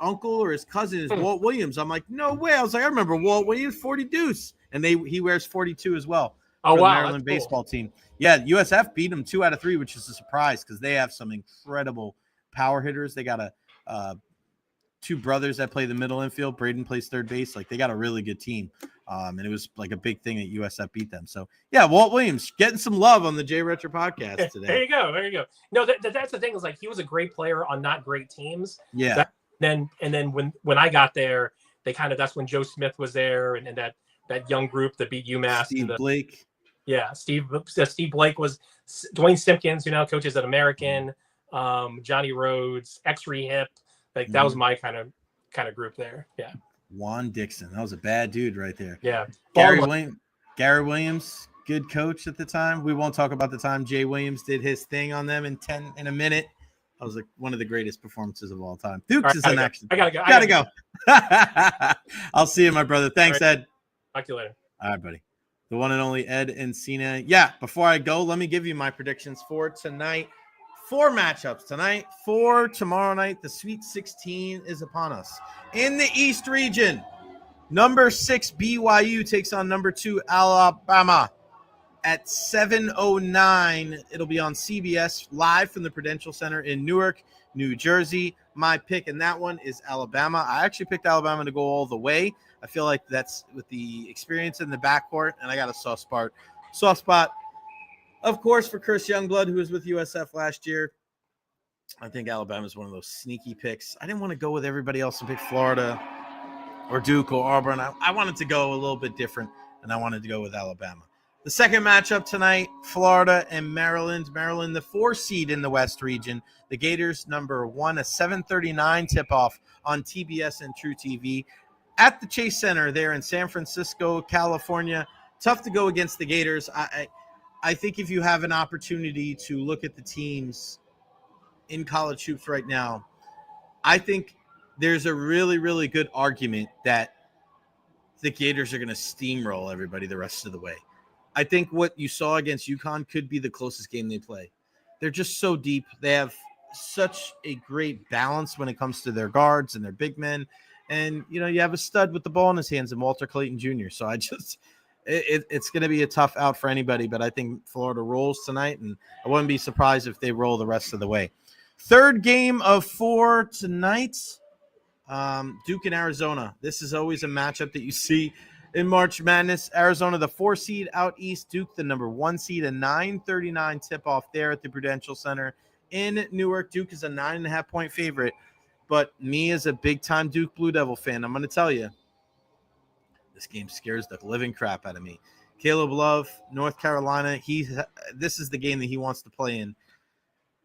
uncle or his cousin is Walt Williams. I'm like, no way. I was like, I remember Walt Williams, 40 deuce. And he wears 42 as well. Oh, wow. The Maryland baseball team. Yeah, USF beat them 2 out of 3, which is a surprise because they have some incredible power hitters. They got 2 brothers that play the middle infield. Braden plays third base. Like, they got a really good team. And it was like a big thing that USF beat them. So, yeah, Walt Williams getting some love on the Jay Recher podcast today. There you go. No, that's the thing is like he was a great player on not great teams. Yeah. Then when I got there, that's when Joe Smith was there and that young group that beat UMass. Steve Blake. Yeah, Steve Blake was Dwayne Simpkins, who now coaches at American, Johnny Rhodes, X-Rehip. Like that was my kind of group there. Yeah. Juan Dixon. That was a bad dude right there. Yeah. Gary Williams, good coach at the time. We won't talk about the time Jay Williams did his thing on them in a minute. That was like one of the greatest performances of all time. Dukes is an action. I gotta go. I'll see you, my brother. Thanks, Ed. Talk to you later. All right, buddy. The one and only Ed Encina. Yeah, before I go, let me give you my predictions for tonight. 4 matchups tonight. 4 tomorrow night. The Sweet 16 is upon us. In the East region, number 6 BYU takes on number 2 Alabama at 7:09. It'll be on CBS live from the Prudential Center in Newark, New Jersey. My pick in that one is Alabama. I actually picked Alabama to go all the way. I feel like that's with the experience in the backcourt, and I got a soft spot, of course, for Chris Youngblood, who was with USF last year. I think Alabama is one of those sneaky picks. I didn't want to go with everybody else and pick Florida or Duke or Auburn. I wanted to go a little bit different, and I wanted to go with Alabama. The second matchup tonight, Florida and Maryland. Maryland, the 4 seed in the West region. The Gators, number 1, a 7:39 tip-off on TBS and True TV at the Chase Center there in San Francisco, California. Tough to go against the Gators. I think if you have an opportunity to look at the teams in college hoops right now, I think there's a really, really good argument that the Gators are going to steamroll everybody the rest of the way. I think what you saw against UConn could be the closest game they play. They're just so deep. They have such a great balance when it comes to their guards and their big men. And, you have a stud with the ball in his hands in Walter Clayton Jr. So it's going to be a tough out for anybody, but I think Florida rolls tonight, and I wouldn't be surprised if they roll the rest of the way. Third game of 4 tonight, Duke and Arizona. This is always a matchup that you see in March Madness. Arizona, the 4 seed out east. Duke, the number 1 seed, a 9:39 tip-off there at the Prudential Center in Newark. Duke is a 9.5-point favorite, but me as a big-time Duke Blue Devil fan, I'm going to tell you, this game scares the living crap out of me. Caleb Love, North Carolina, this is the game that he wants to play in.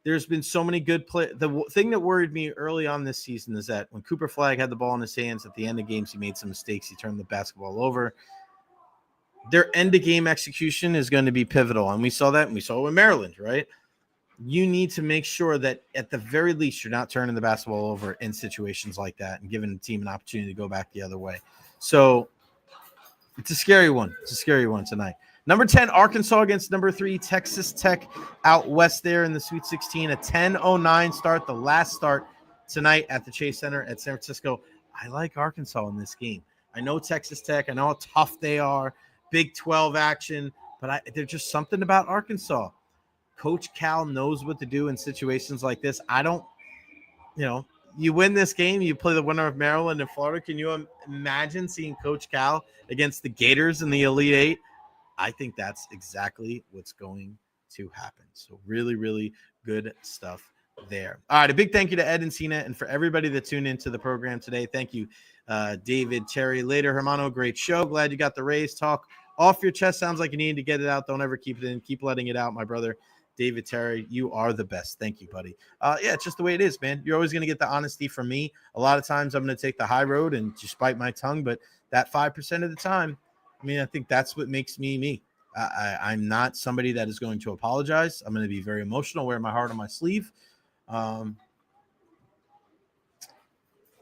there's been so many good play. The thing that worried me early on this season is that when Cooper Flagg had the ball in his hands at the end of games, he made some mistakes. He turned the basketball over. Their end-of-game execution is going to be pivotal, and we saw that, and we saw it with Maryland, right? You need to make sure that at the very least you're not turning the basketball over in situations like that and giving the team an opportunity to go back the other way. So it's a scary one. It's a scary one tonight. Number 10, Arkansas against number 3, Texas Tech out west there in the Sweet 16. A 10:09 start, the last start tonight at the Chase Center at San Francisco. I like Arkansas in this game. I know Texas Tech. I know how tough they are. Big 12 action. But there's just something about Arkansas. Coach Cal knows what to do in situations like this. I don't, you win this game, you play the winner of Maryland and Florida. Can you imagine seeing Coach Cal against the Gators in the Elite Eight? I think that's exactly what's going to happen. So really, really good stuff there. All right, a big thank you to Ed Encina and for everybody that tuned into the program today. Thank you, David, Terry, later, Hermano. Great show. Glad you got the Rays talk off your chest. Sounds like you need to get it out. Don't ever keep it in. Keep letting it out, my brother. David Terry, you are the best. Thank you, buddy. Yeah, it's just the way it is, man. You're always going to get the honesty from me. A lot of times I'm going to take the high road and just bite my tongue, but that 5% of the time, I think that's what makes me me. I'm not somebody that is going to apologize. I'm going to be very emotional, wear my heart on my sleeve.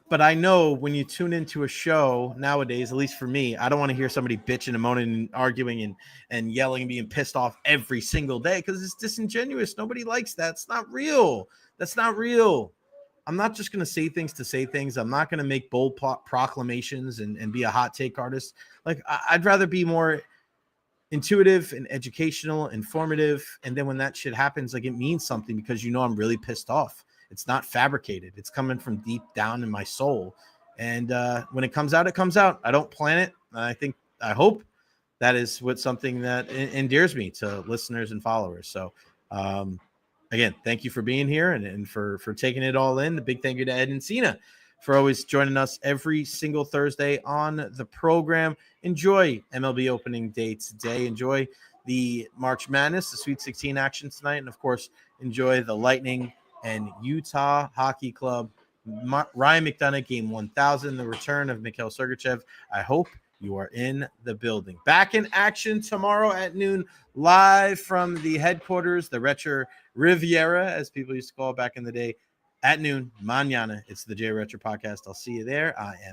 But I know when you tune into a show nowadays, at least for me, I don't want to hear somebody bitching and moaning and arguing and yelling and being pissed off every single day because it's disingenuous. Nobody likes that. It's not real. That's not real. I'm not just going to say things. I'm not going to make bold proclamations and be a hot take artist. Like, I'd rather be more intuitive and educational, informative. And then when that shit happens, like, it means something because I'm really pissed off. It's not fabricated. It's coming from deep down in my soul. And when it comes out, it comes out. I don't plan it. I hope that is something that endears me to listeners and followers. So, again, thank you for being here and for taking it all in. A big thank you to Ed Encina for always joining us every single Thursday on the program. Enjoy MLB opening day today. Enjoy the March Madness, the Sweet 16 action tonight. And, of course, enjoy the Lightning and Utah Hockey Club, Ryan McDonagh, game 1000, the return of Mikhail Sergachev. I hope you are in the building. Back in action tomorrow at noon, live from the headquarters, the Recher Riviera, as people used to call it back in the day, at noon, mañana. It's the Jay Recher podcast. I'll see you there. I am